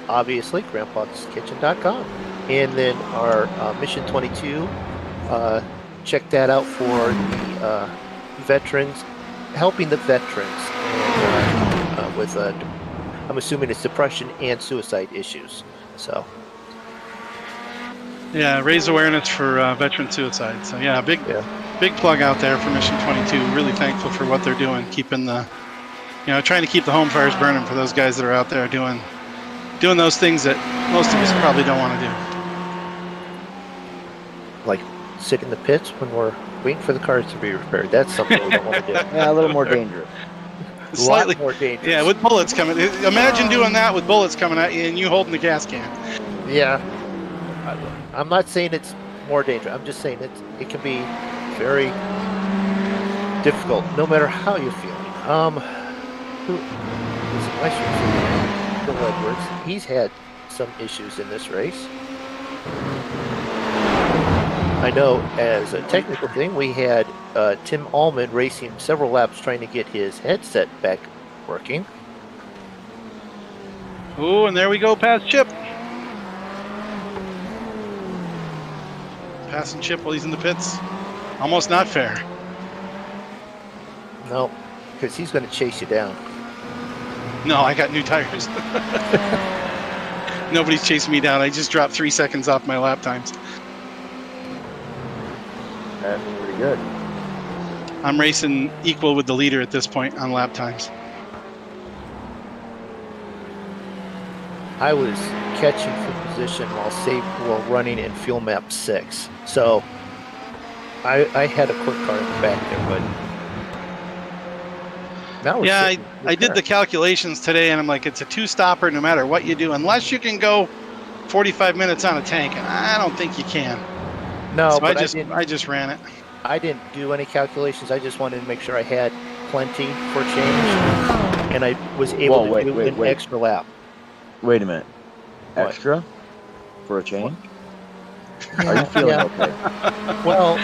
obviously, grandpaskitchen.com. And then our Mission 22, check that out for the veterans, helping the veterans and, with, I'm assuming it's depression and suicide issues. So. Yeah, raise awareness for veteran suicide. So yeah, big plug out there for Mission 22. Really thankful for what they're doing, keeping the, trying to keep the home fires burning for those guys that are out there doing those things that most of us probably don't want to do. Like sit in the pits when we're waiting for the cars to be repaired. That's something we don't want to do. Yeah, a little more dangerous. Slightly more dangerous. Yeah, with bullets coming. Imagine doing that with bullets coming at you and you holding the gas can. Yeah. I'm not saying it's more dangerous. I'm just saying it can be very difficult, no matter how you're feeling. Who is it? Bill Edwards. He's had some issues in this race. I know as a technical thing, we had Tim Allman racing several laps trying to get his headset back working. Oh, and there we go past Chip. Passing Chip while he's in the pits. Almost not fair. No, because he's going to chase you down. No, I got new tires. Nobody's chasing me down. I just dropped 3 seconds off my lap times. That's pretty good. I'm racing equal with the leader at this point on lap times. I was catching for position while running in fuel map 6. So I had a quick car in the back there, but now we're yeah, I did the calculations today, and I'm like, it's a 2-stopper no matter what you do, unless you can go 45 minutes on a tank, and I don't think you can. No, so but I just ran it. I didn't do any calculations. I just wanted to make sure I had plenty for change, and I was able to do an extra lap. Wait a minute. What? Extra? For a chain? Are you feeling okay? Well,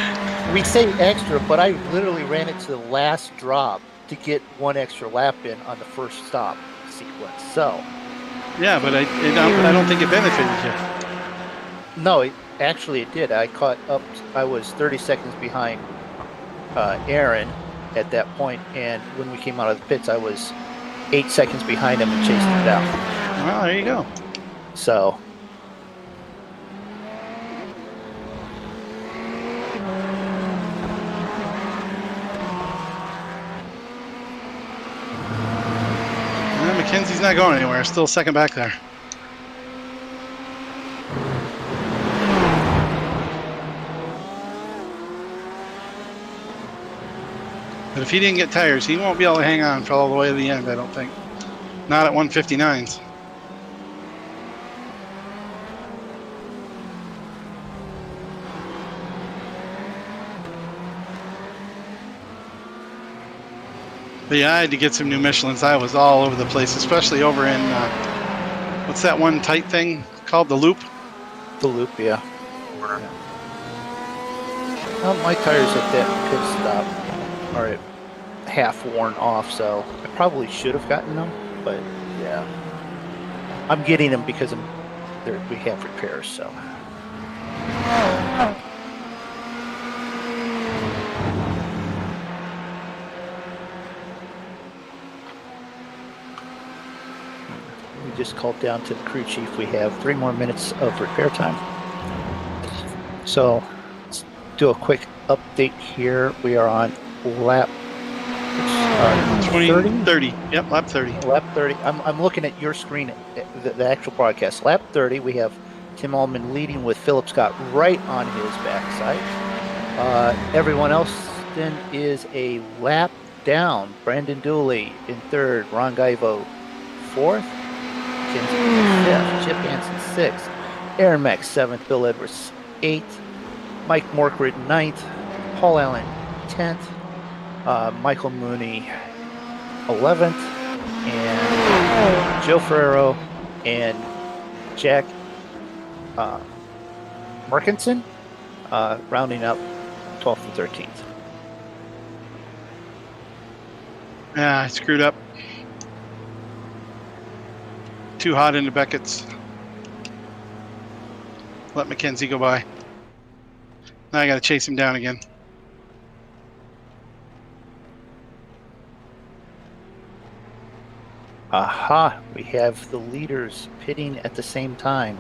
we say extra, but I literally ran it to the last drop to get one extra lap in on the first stop sequence. So. Yeah, but I don't think it benefited you. No, actually it did. I caught up. I was 30 seconds behind Aaron at that point, and when we came out of the pits, I was 8 seconds behind him and chased him down. Well, there you go. So. McKenzie's not going anywhere. Still second back there. But if he didn't get tires, he won't be able to hang on for all the way to the end, I don't think. Not at 159s. But yeah, I had to get some new Michelins. I was all over the place, especially over in, what's that one tight thing called? The Loop? The Loop, yeah. Well, my tires at that pit stop are half worn off, so I probably should have gotten them, but yeah. I'm getting them because we have repairs, so. just called down to the crew chief. We have 3 more minutes of repair time. So let's do a quick update here. We are on lap 30. Yep, lap 30. Lap 30. I'm looking at your screen, the actual broadcast. Lap 30, we have Tim Allman leading with Philip Scott right on his backside. Everyone else then is a lap down. Brandon Dooley in third, Ron Gaivo fourth, Kinsey fifth, Chip Hansen sixth, Aaron Mack seventh, Bill Edwards eighth, Mike Morkrid ninth, Paul Allen 10th, Michael Mooney 11th, and Joe Ferrero and Jack Merkinson rounding up 12th and 13th. Yeah, I screwed up. Too hot into Beckett's. Let Mackenzie go by. Now I got to chase him down again. Aha, we have the leaders pitting at the same time.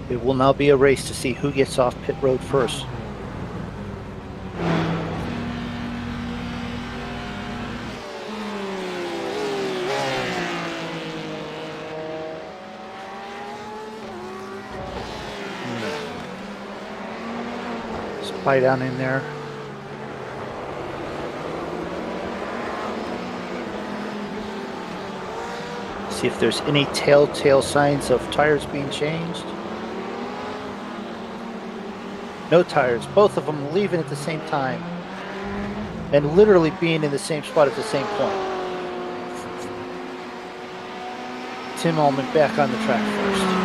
It will now be a race to see who gets off pit road first. Spy down in there. See if there's any telltale signs of tires being changed. No tires, both of them leaving at the same time and literally being in the same spot at the same point. Tim Allman back on the track first.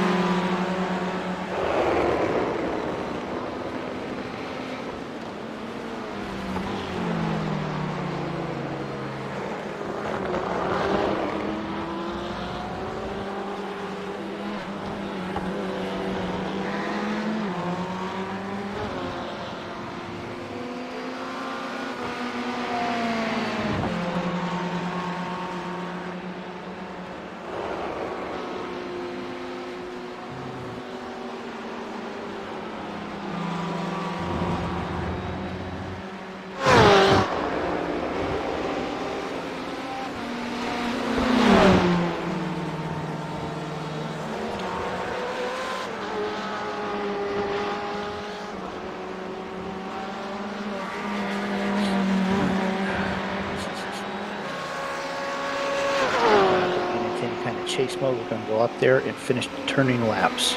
Chase mode, we're going to go up there and finish turning laps.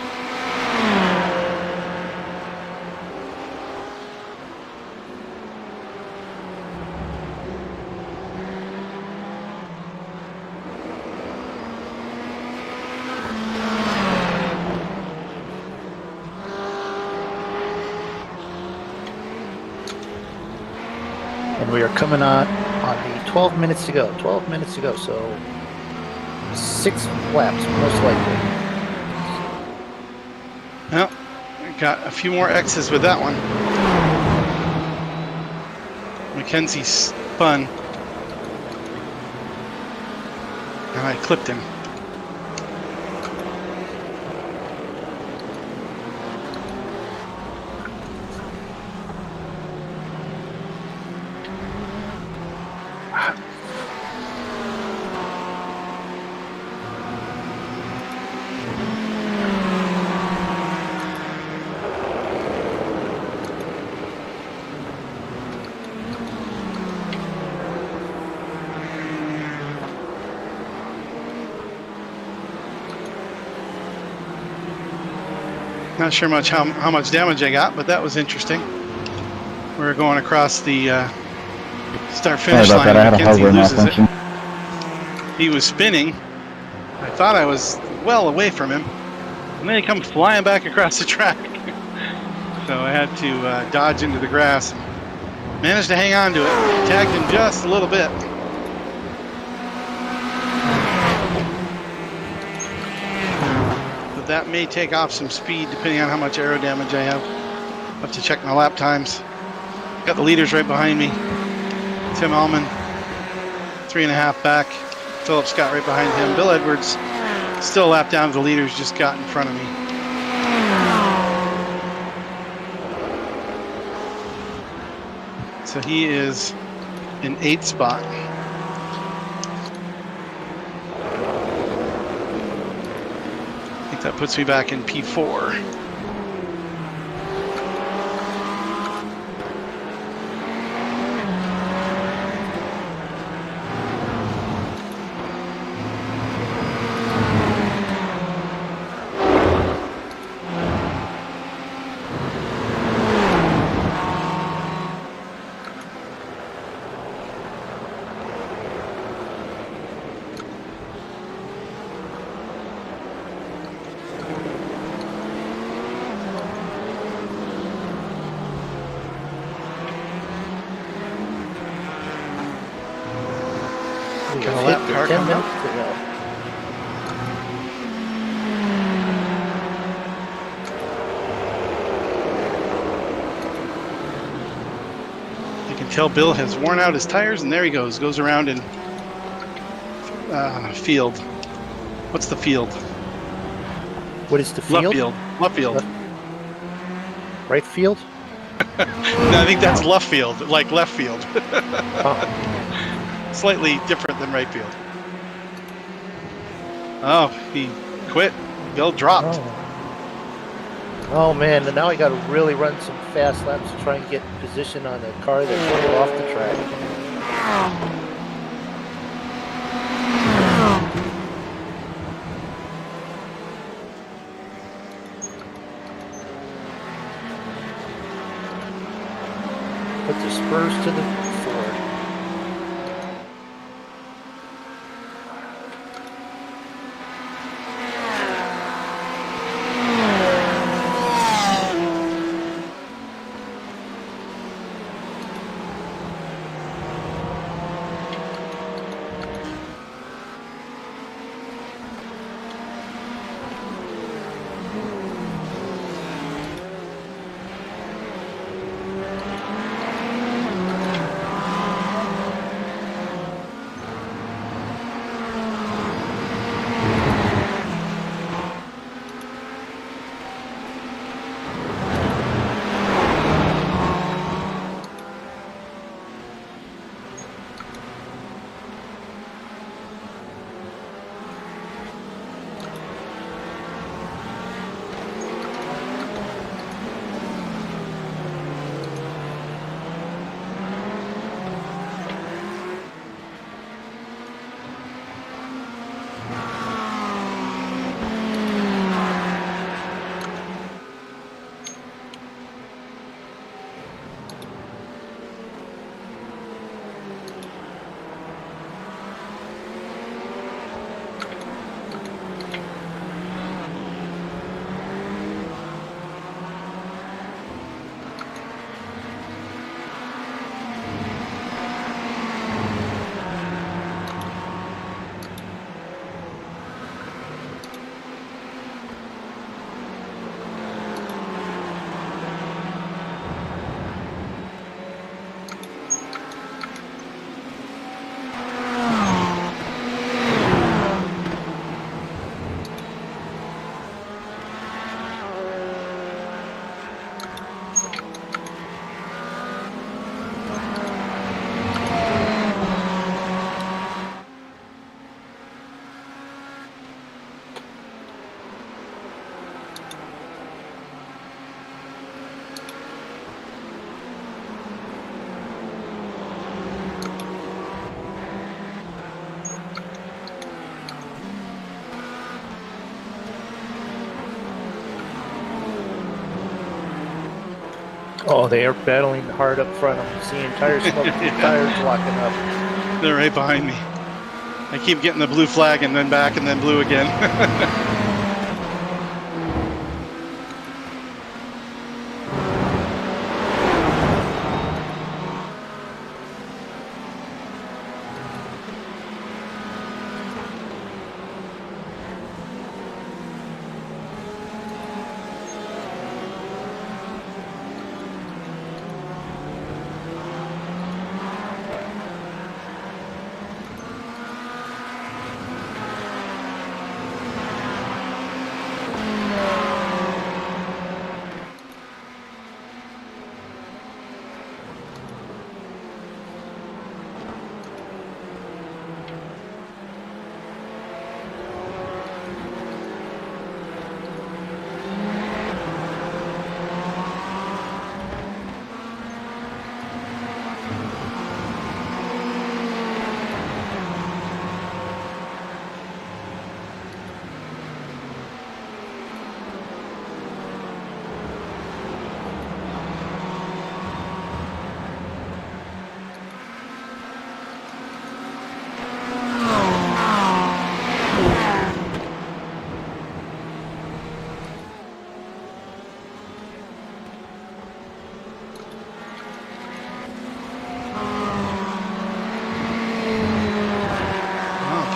And we are coming on the 12 minutes to go. 12 minutes to go, so 6 laps, most likely. Well, we got a few more X's with that one. Mackenzie spun. And I clipped him. Not sure how much damage I got, but that was interesting. We were going across the start-finish line. Mackenzie loses it. He was spinning. I thought I was well away from him, and then he comes flying back across the track. So I had to dodge into the grass. Managed to hang on to it. Tagged him just a little bit. That may take off some speed depending on how much aero damage I have. I'll have to check my lap times. Got the leaders right behind me. Tim Allman, 3.5 back. Philip Scott right behind him. Bill Edwards still a lap down to the leaders, just got in front of me. So he is in 8th spot. I think that puts me back in P4. Got a lap car 10 coming up. minutes to go. You can tell Bill has worn out his tires, and there he goes around in field. What's the field? What is the field? Left field. Right field? No, I think that's left field, like left field. Slightly different than right field. Oh, he quit. Bill dropped. Oh man, and now I got to really run some fast laps to try and get position on a car that's a little off the track. Put the spurs to the Ford. Oh, they are battling hard up front. I'm seeing tire smoke, tires locking up. They're right behind me. I keep getting the blue flag and then back and then blue again.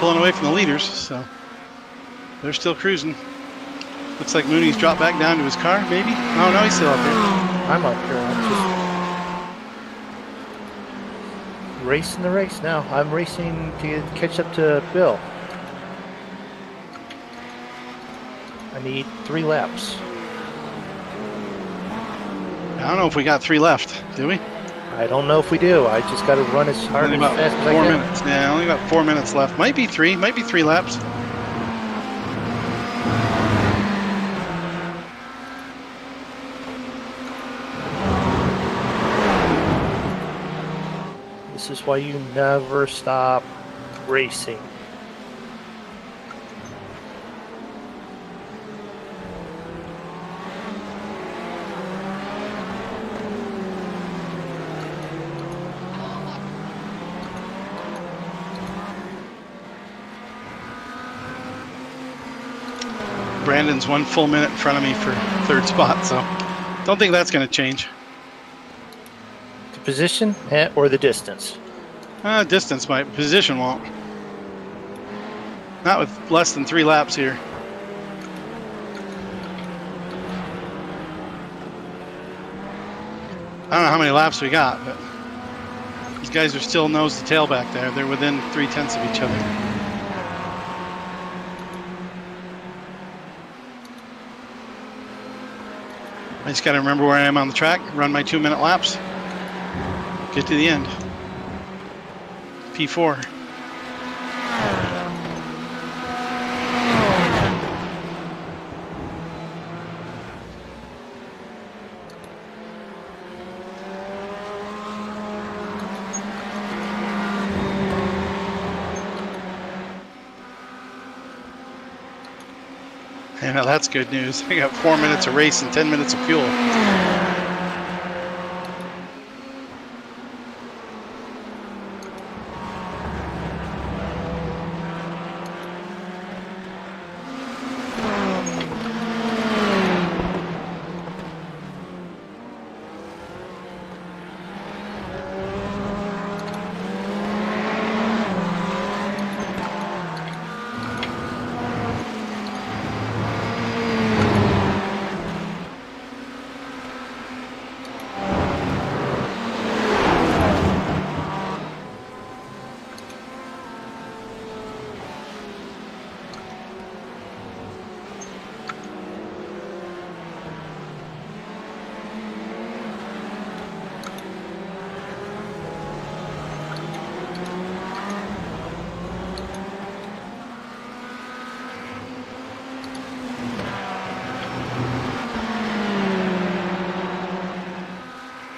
pulling away from the leaders, so they're still cruising. Looks like Mooney's dropped back down to his car, maybe? Oh, no, he's still up here. I'm up here. I'm just racing the race now. I'm racing to catch up to Bill. I need 3 laps. I don't know if we got 3 left, do we? I don't know if we do. I just got to run as hard Only and about fast as I 4 can. minutes. Yeah, only about 4 minutes left. Might be 3 laps. This is why you never stop racing. Brandon's 1 full minute in front of me for 3rd spot, so don't think that's going to change. The position or the distance? Distance might, position won't. Not with less than 3 laps here. I don't know how many laps we got, but these guys are still nose to tail back there. They're within 3/10 of each other. I just got to remember where I am on the track, run my 2-minute laps, get to the end. P4. Yeah, that's good news. I got 4 minutes of race and 10 minutes of fuel.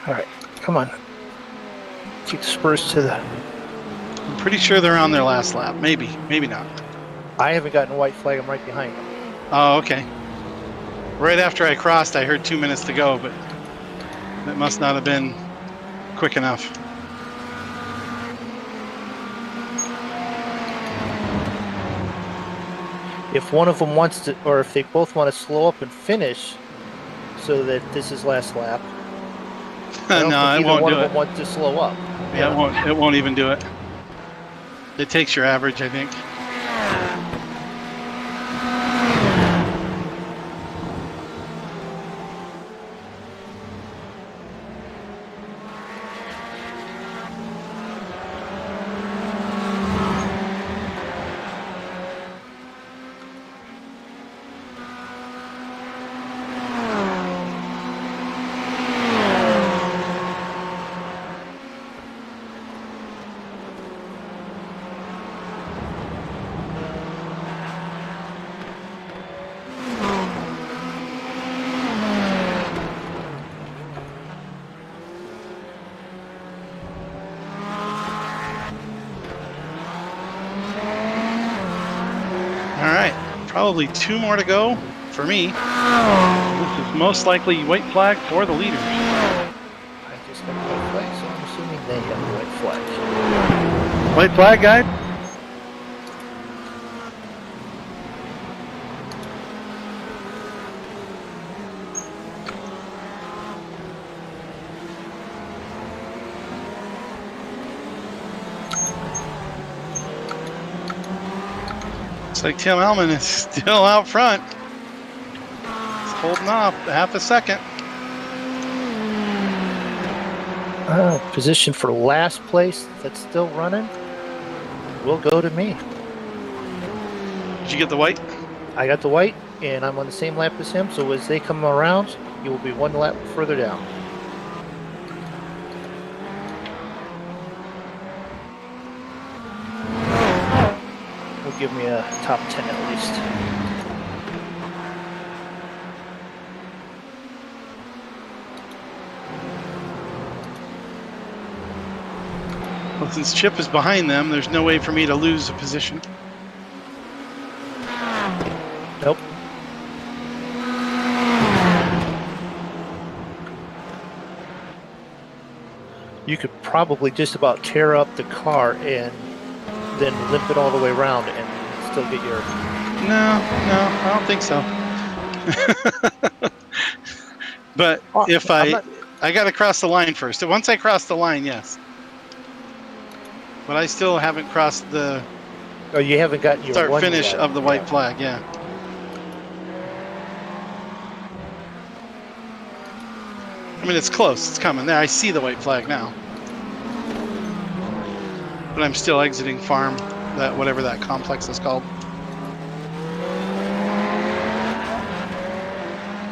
All right, come on. Keep the spurs to the... I'm pretty sure they're on their last lap. Maybe, maybe not. I haven't gotten a white flag. I'm right behind them. Oh, okay. Right after I crossed, I heard 2 minutes to go, but that must not have been quick enough. If one of them wants to, or if they both want to slow up and finish, so that this is last lap. I don't No, think it either won't one do of it. them wants to slow up. Yeah, it won't even do it. It takes your average, I think. Probably 2 more to go for me. This is most likely white flag for the leaders. I just got a white flag, so I'm assuming they have a white flag. White flag, guy? Looks like Tim Ellman is still out front. He's holding off half a second. Position for last place that's still running will go to me. Did you get the white? I got the white, and I'm on the same lap as him, so as they come around, you will be one lap further down. Will give me a top 10 at least. Well, since Chip is behind them, there's no way for me to lose a position. Nope. You could probably just about tear up the car and then limp it all the way around and still get your... No, I don't think so. But if I got to cross the line first. Once I cross the line, yes. But I still haven't crossed the Oh, you haven't got your start one finish yet. of the white flag, yeah. I mean, it's close. It's coming there. I see the white flag now. But I'm still exiting farm, that whatever that complex is called.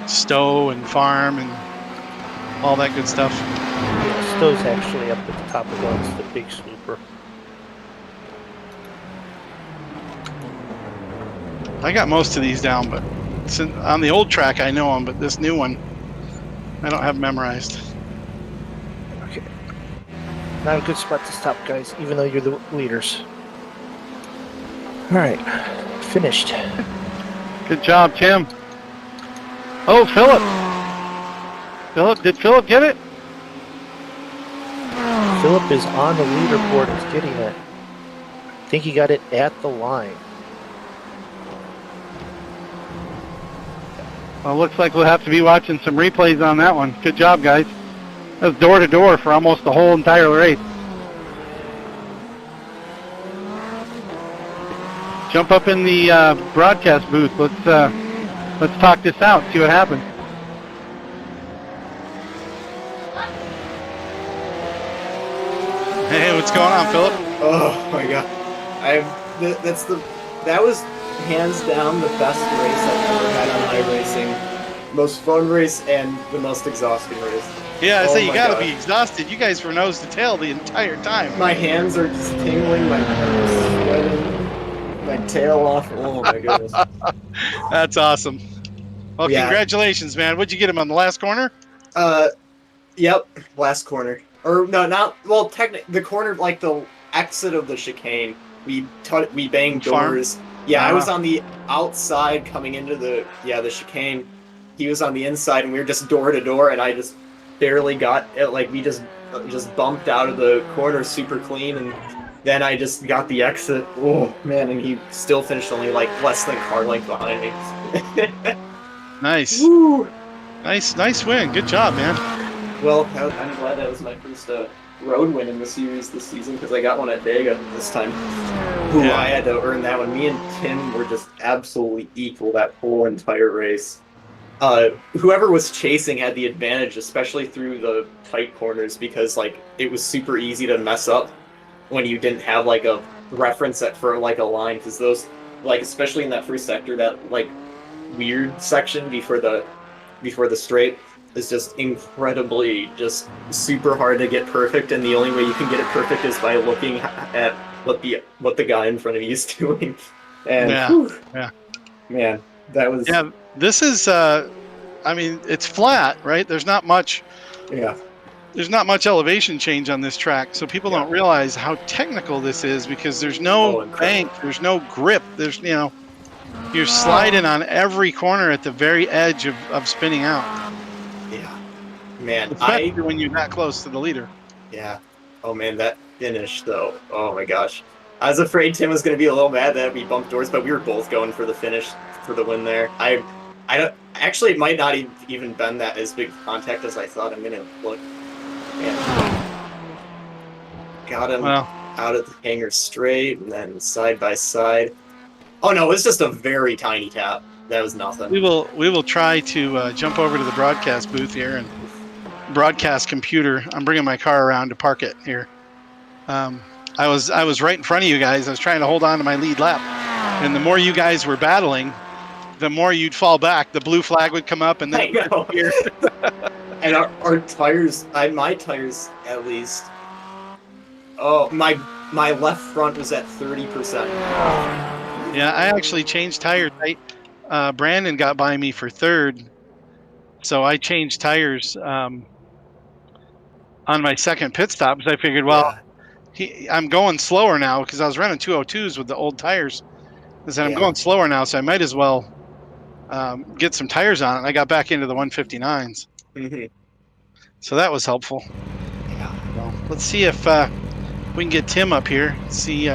Stowe and farm and all that good stuff. Yeah, Stowe's actually up at the top of those, the big swooper. I got most of these down, but on the old track I know them, but this new one I don't have memorized. Okay. Not a good spot to stop, guys, even though you're the leaders. All right, finished. Good job, Tim. Oh, Philip. Did Philip get it? Philip is on the leaderboard. He's getting it. I think he got it at the line. Well, looks like we'll have to be watching some replays on that one. Good job, guys. That was door to door for almost the whole entire race. Jump up in the broadcast booth. Let's talk this out. See what happens. Hey, what's going on, Philip? Oh my god, that was hands down the best race I've ever had on iRacing. Most fun race and the most exhausting race. Yeah, I say you my gotta God. be exhausted. You guys were nose to tail the entire time. My hands are just tingling, my arms sweating, my tail off. Oh my goodness. That's awesome. Well, Yeah. congratulations, man. What'd you get him on the last corner? Yep, last corner. Or no, not well. Technically, the corner, like the exit of the chicane. We banged Farm? doors. Yeah, I was on the outside coming into the chicane. He was on the inside, and we were just door to door, and I just barely got it. Like we just bumped out of the corner super clean, and then I just got the exit. Oh man, and he still finished only like less than car length behind me. Nice. Woo! Nice win. Good job, man. Well, I'm glad that was my first road win in the series this season because I got one at Vega this time. Ooh, Yeah. I had to earn that one. Me and Tim were just absolutely equal that whole entire race. Whoever was chasing had the advantage, especially through the tight corners, because like it was super easy to mess up when you didn't have like a reference for like a line, because those, like especially in that first sector, that like weird section before the straight is just incredibly just super hard to get perfect, and the only way you can get it perfect is by looking at what the guy in front of you is doing. And Yeah. man, that was This is I mean, it's flat, right? There's not much elevation change on this track, so people don't realize how technical this is, because there's no bank, there's no grip, there's you're sliding on every corner at the very edge of spinning out. Yeah, man. Especially when you're that close to the leader. Yeah. Oh man, that finish though. Oh my gosh. I was afraid Tim was going to be a little mad that we bumped doors, but we were both going for the finish for the win there. I don't actually. It might not even been that as big contact as I thought. I'm gonna look. Man, got him out of the hangar straight, and then side by side. Oh no, it's just a very tiny tap. That was nothing. We will try to jump over to the broadcast booth here and broadcast computer. I'm bringing my car around to park it here. I was right in front of you guys. I was trying to hold on to my lead lap, and the more you guys were battling, the more you'd fall back. The blue flag would come up, and then I know. And our tires, my tires at least. Oh, my left front was at 30%. Yeah, I actually changed tires. Brandon got by me for third, so I changed tires on my second pit stop because I figured, well, I'm going slower now because I was running 202s with the old tires. I said, I'm going slower now, so I might as well get some tires on it. And I got back into the 159s. Mm-hmm. So that was helpful. Yeah. Well, let's see if we can get Tim up here. See,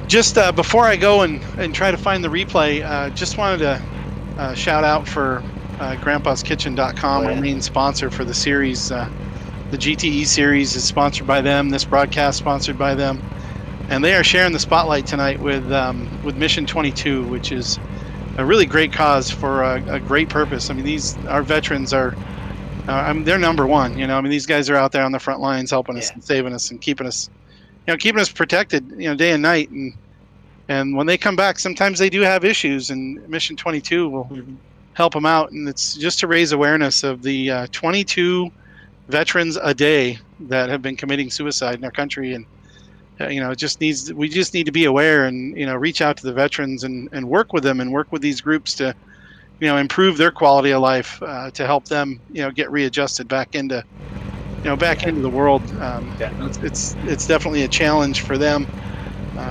just before I go and try to find the replay, just wanted to shout out for grandpaskitchen.com, our main sponsor for the series. The GTE Series is sponsored by them. This broadcast sponsored by them, and they are sharing the spotlight tonight with Mission 22, which is a really great cause for a great purpose. I mean, our veterans are they're number one. You know, I mean, these guys are out there on the front lines helping us and saving us and keeping us protected, day and night. And when they come back, sometimes they do have issues, and Mission 22 will help them out. And it's just to raise awareness of the 22 veterans a day that have been committing suicide in our country. And we just need to be aware and reach out to the veterans and work with them and work with these groups to improve their quality of life, to help them get readjusted back into into the world. It's definitely a challenge for them.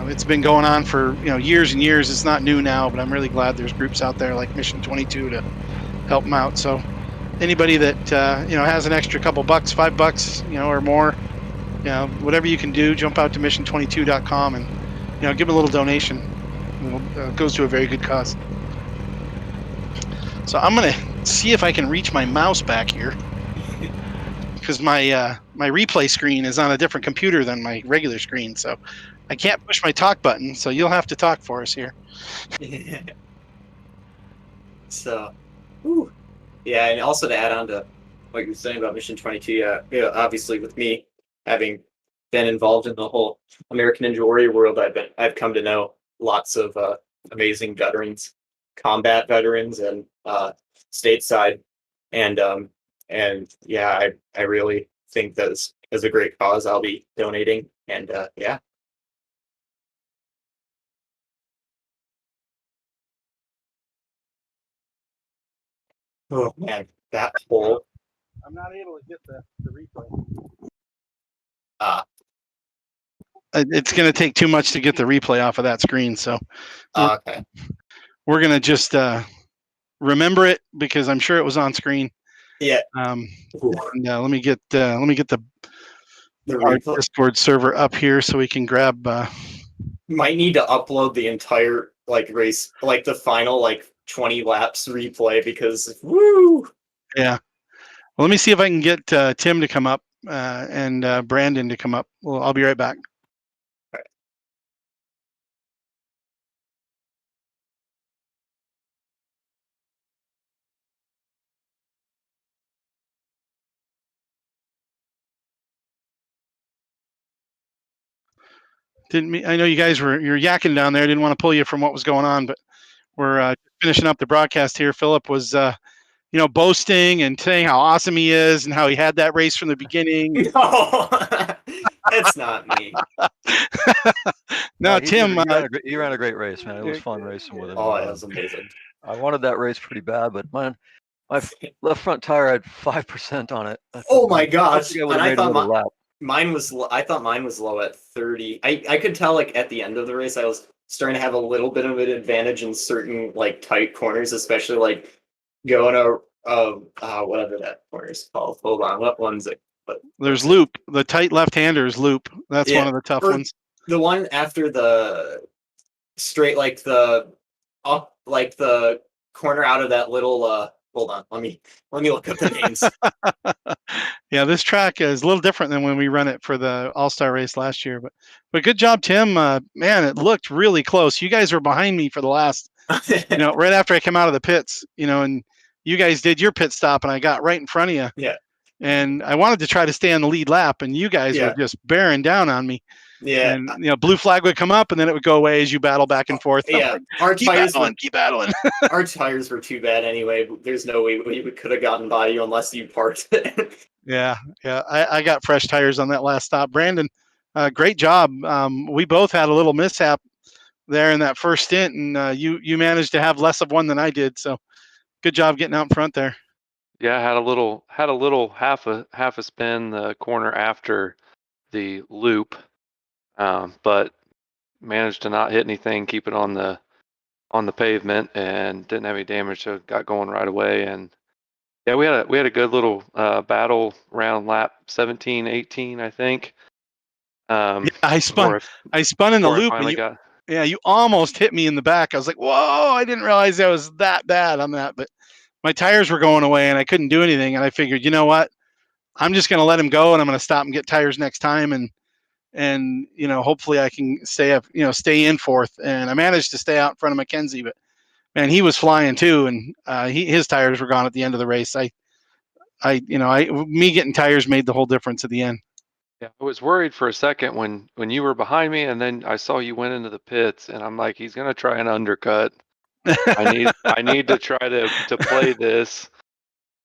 It's been going on for years and years. It's not new now, but I'm really glad there's groups out there like Mission 22 to help them out. So anybody that has an extra couple bucks, $5 or more, whatever you can do, jump out to mission22.com and give them a little donation. It goes to a very good cause. So I'm gonna see if I can reach my mouse back here, because my replay screen is on a different computer than my regular screen, so I can't push my talk button. So you'll have to talk for us here. So, yeah, and also to add on to what you were saying about Mission 22, obviously with me having been involved in the whole American Ninja Warrior world, I've come to know lots of amazing veterans, combat veterans, and stateside, and yeah, I really think that is a great cause. I'll be donating, and yeah. Oh man, that whole. I'm not able to get the replay. It's going to take too much to get the replay off of that screen, so Okay. We're going to just remember it because I'm sure it was on screen. Yeah. Let me get the Discord server up here so we can grab. Might need to upload the entire race, the final 20 laps replay, because woo. Yeah. Well, let me see if I can get Tim to come up and Brandon to come up. Well, I'll be right back. All right. I know you guys you're yakking down there. I didn't want to pull you from what was going on, but we're finishing up the broadcast here. Philip was boasting and saying how awesome he is and how he had that race from the beginning. No, that's not me. No, Tim. He ran a great race, man. It was fun racing with him. Oh, it was amazing. I wanted that race pretty bad, but my left front tire had 5% on it. Oh my gosh! And I thought mine was. I thought mine was low at 30. I could tell at the end of the race I was starting to have a little bit of an advantage in certain tight corners, especially going whatever that corner is called. Hold on, what one's it? There's loop. The tight left-handers loop. That's one of the tough ones. The one after the straight, the corner out of that little. Hold on, let me look up the names. Yeah, this track is a little different than when we run it for the All-Star race last year. But good job, Tim. Man, it looked really close. You guys were behind me for the last, right after I came out of the pits, and you guys did your pit stop, and I got right in front of you. Yeah. And I wanted to try to stay on the lead lap, and you guys were just bearing down on me. Yeah. And blue flag would come up, and then it would go away as you battle back and forth. Yeah, like, our keep tires battling, keep battling. Our tires were too bad anyway. There's no way we could have gotten by you unless you parked. Yeah. I got fresh tires on that last stop. Brandon, great job. We both had a little mishap there in that first stint, and you managed to have less of one than I did. So good job getting out in front there. Yeah, I had a little half a spin the corner after the loop, but managed to not hit anything, keep it on the pavement, and didn't have any damage, so got going right away. And yeah, we had a good little battle around lap 17, 18, I think. Yeah, I spun in the loop. Yeah, you almost hit me in the back. I was like, whoa, I didn't realize I was that bad on that. But my tires were going away and I couldn't do anything. And I figured, you know what? I'm just going to let him go, and I'm going to stop and get tires next time. And hopefully I can stay in fourth. And I managed to stay out in front of Mackenzie, but man, he was flying too. And his tires were gone at the end of the race. Me getting tires made the whole difference at the end. Yeah, I was worried for a second when you were behind me, and then I saw you went into the pits, and I'm like, he's gonna try an undercut. I need to try to play this,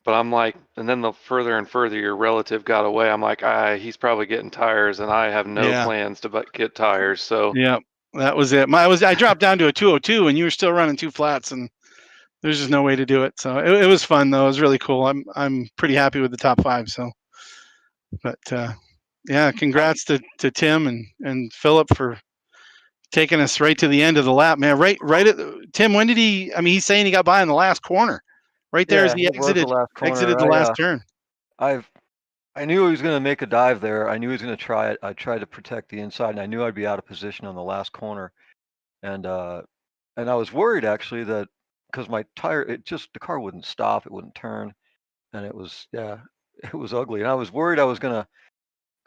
but I'm like, and then the further and further your relative got away, I'm like, he's probably getting tires, and I have no plans to get tires. So yeah, that was it. I dropped down to a 202, and you were still running two flats, and there's just no way to do it. So it was fun though. It was really cool. I'm pretty happy with the top five. So, but yeah, congrats to Tim and Philip for taking us right to the end of the lap, man. Right at Tim. When did he? I mean, he's saying he got by in the last corner, right there as he exited the last turn. I knew he was going to make a dive there. I knew he was going to try it. I tried to protect the inside, and I knew I'd be out of position on the last corner, and I was worried actually that because my tire, the car wouldn't stop, it wouldn't turn, and it was ugly, and I was worried I was going to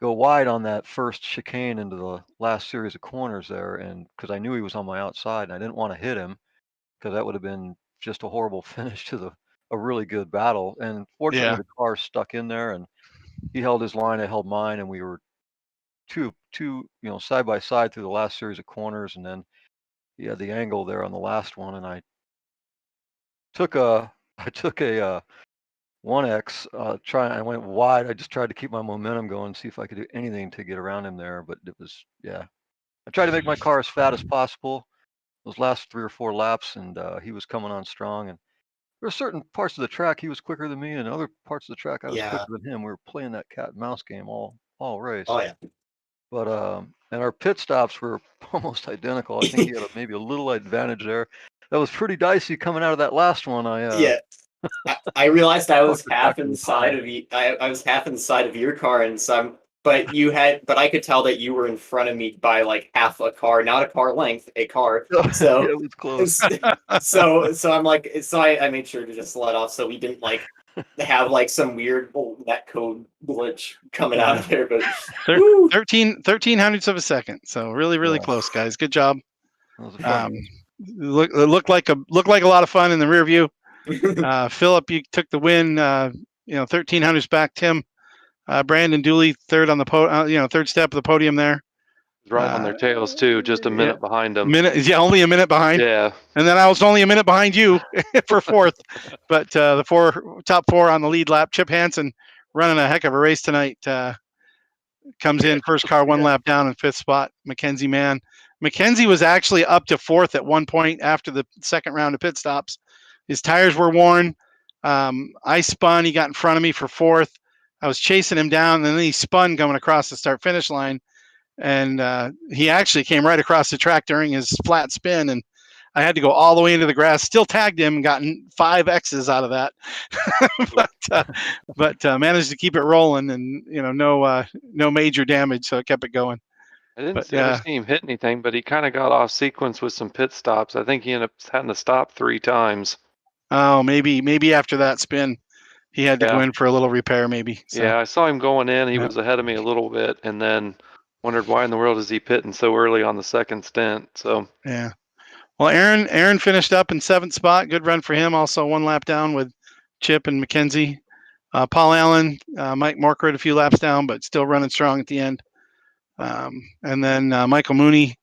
go wide on that first chicane into the last series of corners there, and because I knew he was on my outside, and I didn't want to hit him because that would have been just a horrible finish to a really good battle. And fortunately, the car stuck in there, and he held his line, I held mine, and we were two side by side through the last series of corners, and then he had the angle there on the last one, and I took a 1X, I went wide. I just tried to keep my momentum going, see if I could do anything to get around him there. But it was, I tried to make my car as fat as possible those last 3 or 4 laps, and he was coming on strong. And there were certain parts of the track he was quicker than me, and other parts of the track I was quicker than him. We were playing that cat and mouse game all race. Oh yeah. But and our pit stops were almost identical. I think he had maybe a little advantage there. That was pretty dicey coming out of that last one. I realized I was half inside of you. I was half inside of your car, and but I could tell that you were in front of me by like half a car, not a car length, a car. So it was close. so I'm like, I made sure to just let off so we didn't like have like some weird net code glitch coming out of there. But 13 hundredths of a second. So really close, guys. Good job. Looked like a lot of fun in the rear view. Philip, you took the win. 13 hundredths back. Tim, Brandon Dooley third on the third step of the podium there. Right on their tails too, just a minute behind them. Only a minute behind. Yeah. And then I was only a minute behind you for fourth. But the top four on the lead lap. Chip Hansen running a heck of a race tonight. Comes in first car, one lap down in fifth spot. Mackenzie was actually up to fourth at one point after the second round of pit stops. His tires were worn. I spun. He got in front of me for fourth. I was chasing him down, and then he spun coming across the start-finish line. And he actually came right across the track during his flat spin, and I had to go all the way into the grass. Still tagged him and gotten 5 X's out of that, but managed to keep it rolling, and no major damage, so it kept it going. I didn't see him hit anything, but he kind of got off sequence with some pit stops. I think he ended up having to stop 3 times. Oh, maybe after that spin. he had to go Yeah. in for a little repair maybe. So, Yeah, I saw him going in. He Yeah. was ahead of me a little bit, and then wondered why in the world is he pitting so early on the second stint. So yeah. Well, Aaron finished up in 7th spot. Good run for him. Also 1 lap down with Chip and Mackenzie. Paul Allen, Mike Morkert a few laps down, but still running strong at the end. And then Michael Mooney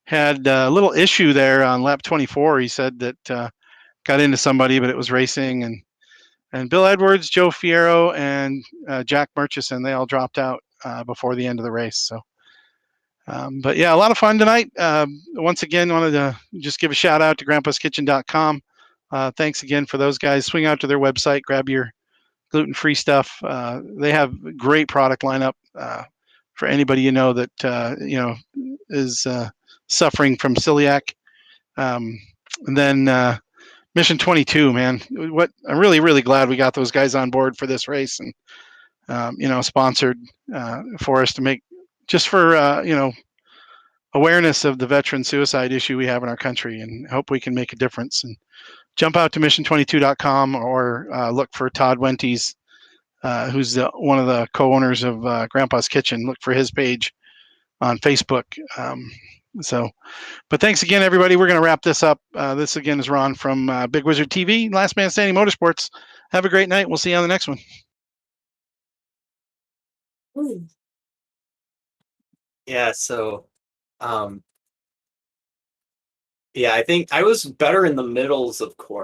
had a little issue there on lap 24. He said that got into somebody, but it was racing. And Bill Edwards, Joe Fierro, and Jack Murchison, they all dropped out before the end of the race. So, but yeah, a lot of fun tonight. Once again, wanted to just give a shout out to grandpaskitchen.com. Thanks again for those guys. Swing out to their website, grab your gluten-free stuff. They have great product lineup for anybody that is suffering from celiac. And then Mission 22, man. I'm really glad we got those guys on board for this race and sponsored for us to make just for awareness of the veteran suicide issue we have in our country, and hope we can make a difference. And jump out to mission22.com or look for Todd Wente's, who's one of the co-owners of Grandpa's Kitchen. Look for his page on Facebook. But thanks again, everybody. We're going to wrap this up. This again is Ron from Big Wizard TV, Last Man Standing Motorsports. Have a great night. We'll see you on the next one. Yeah, so yeah, I think I was better in the middles of course.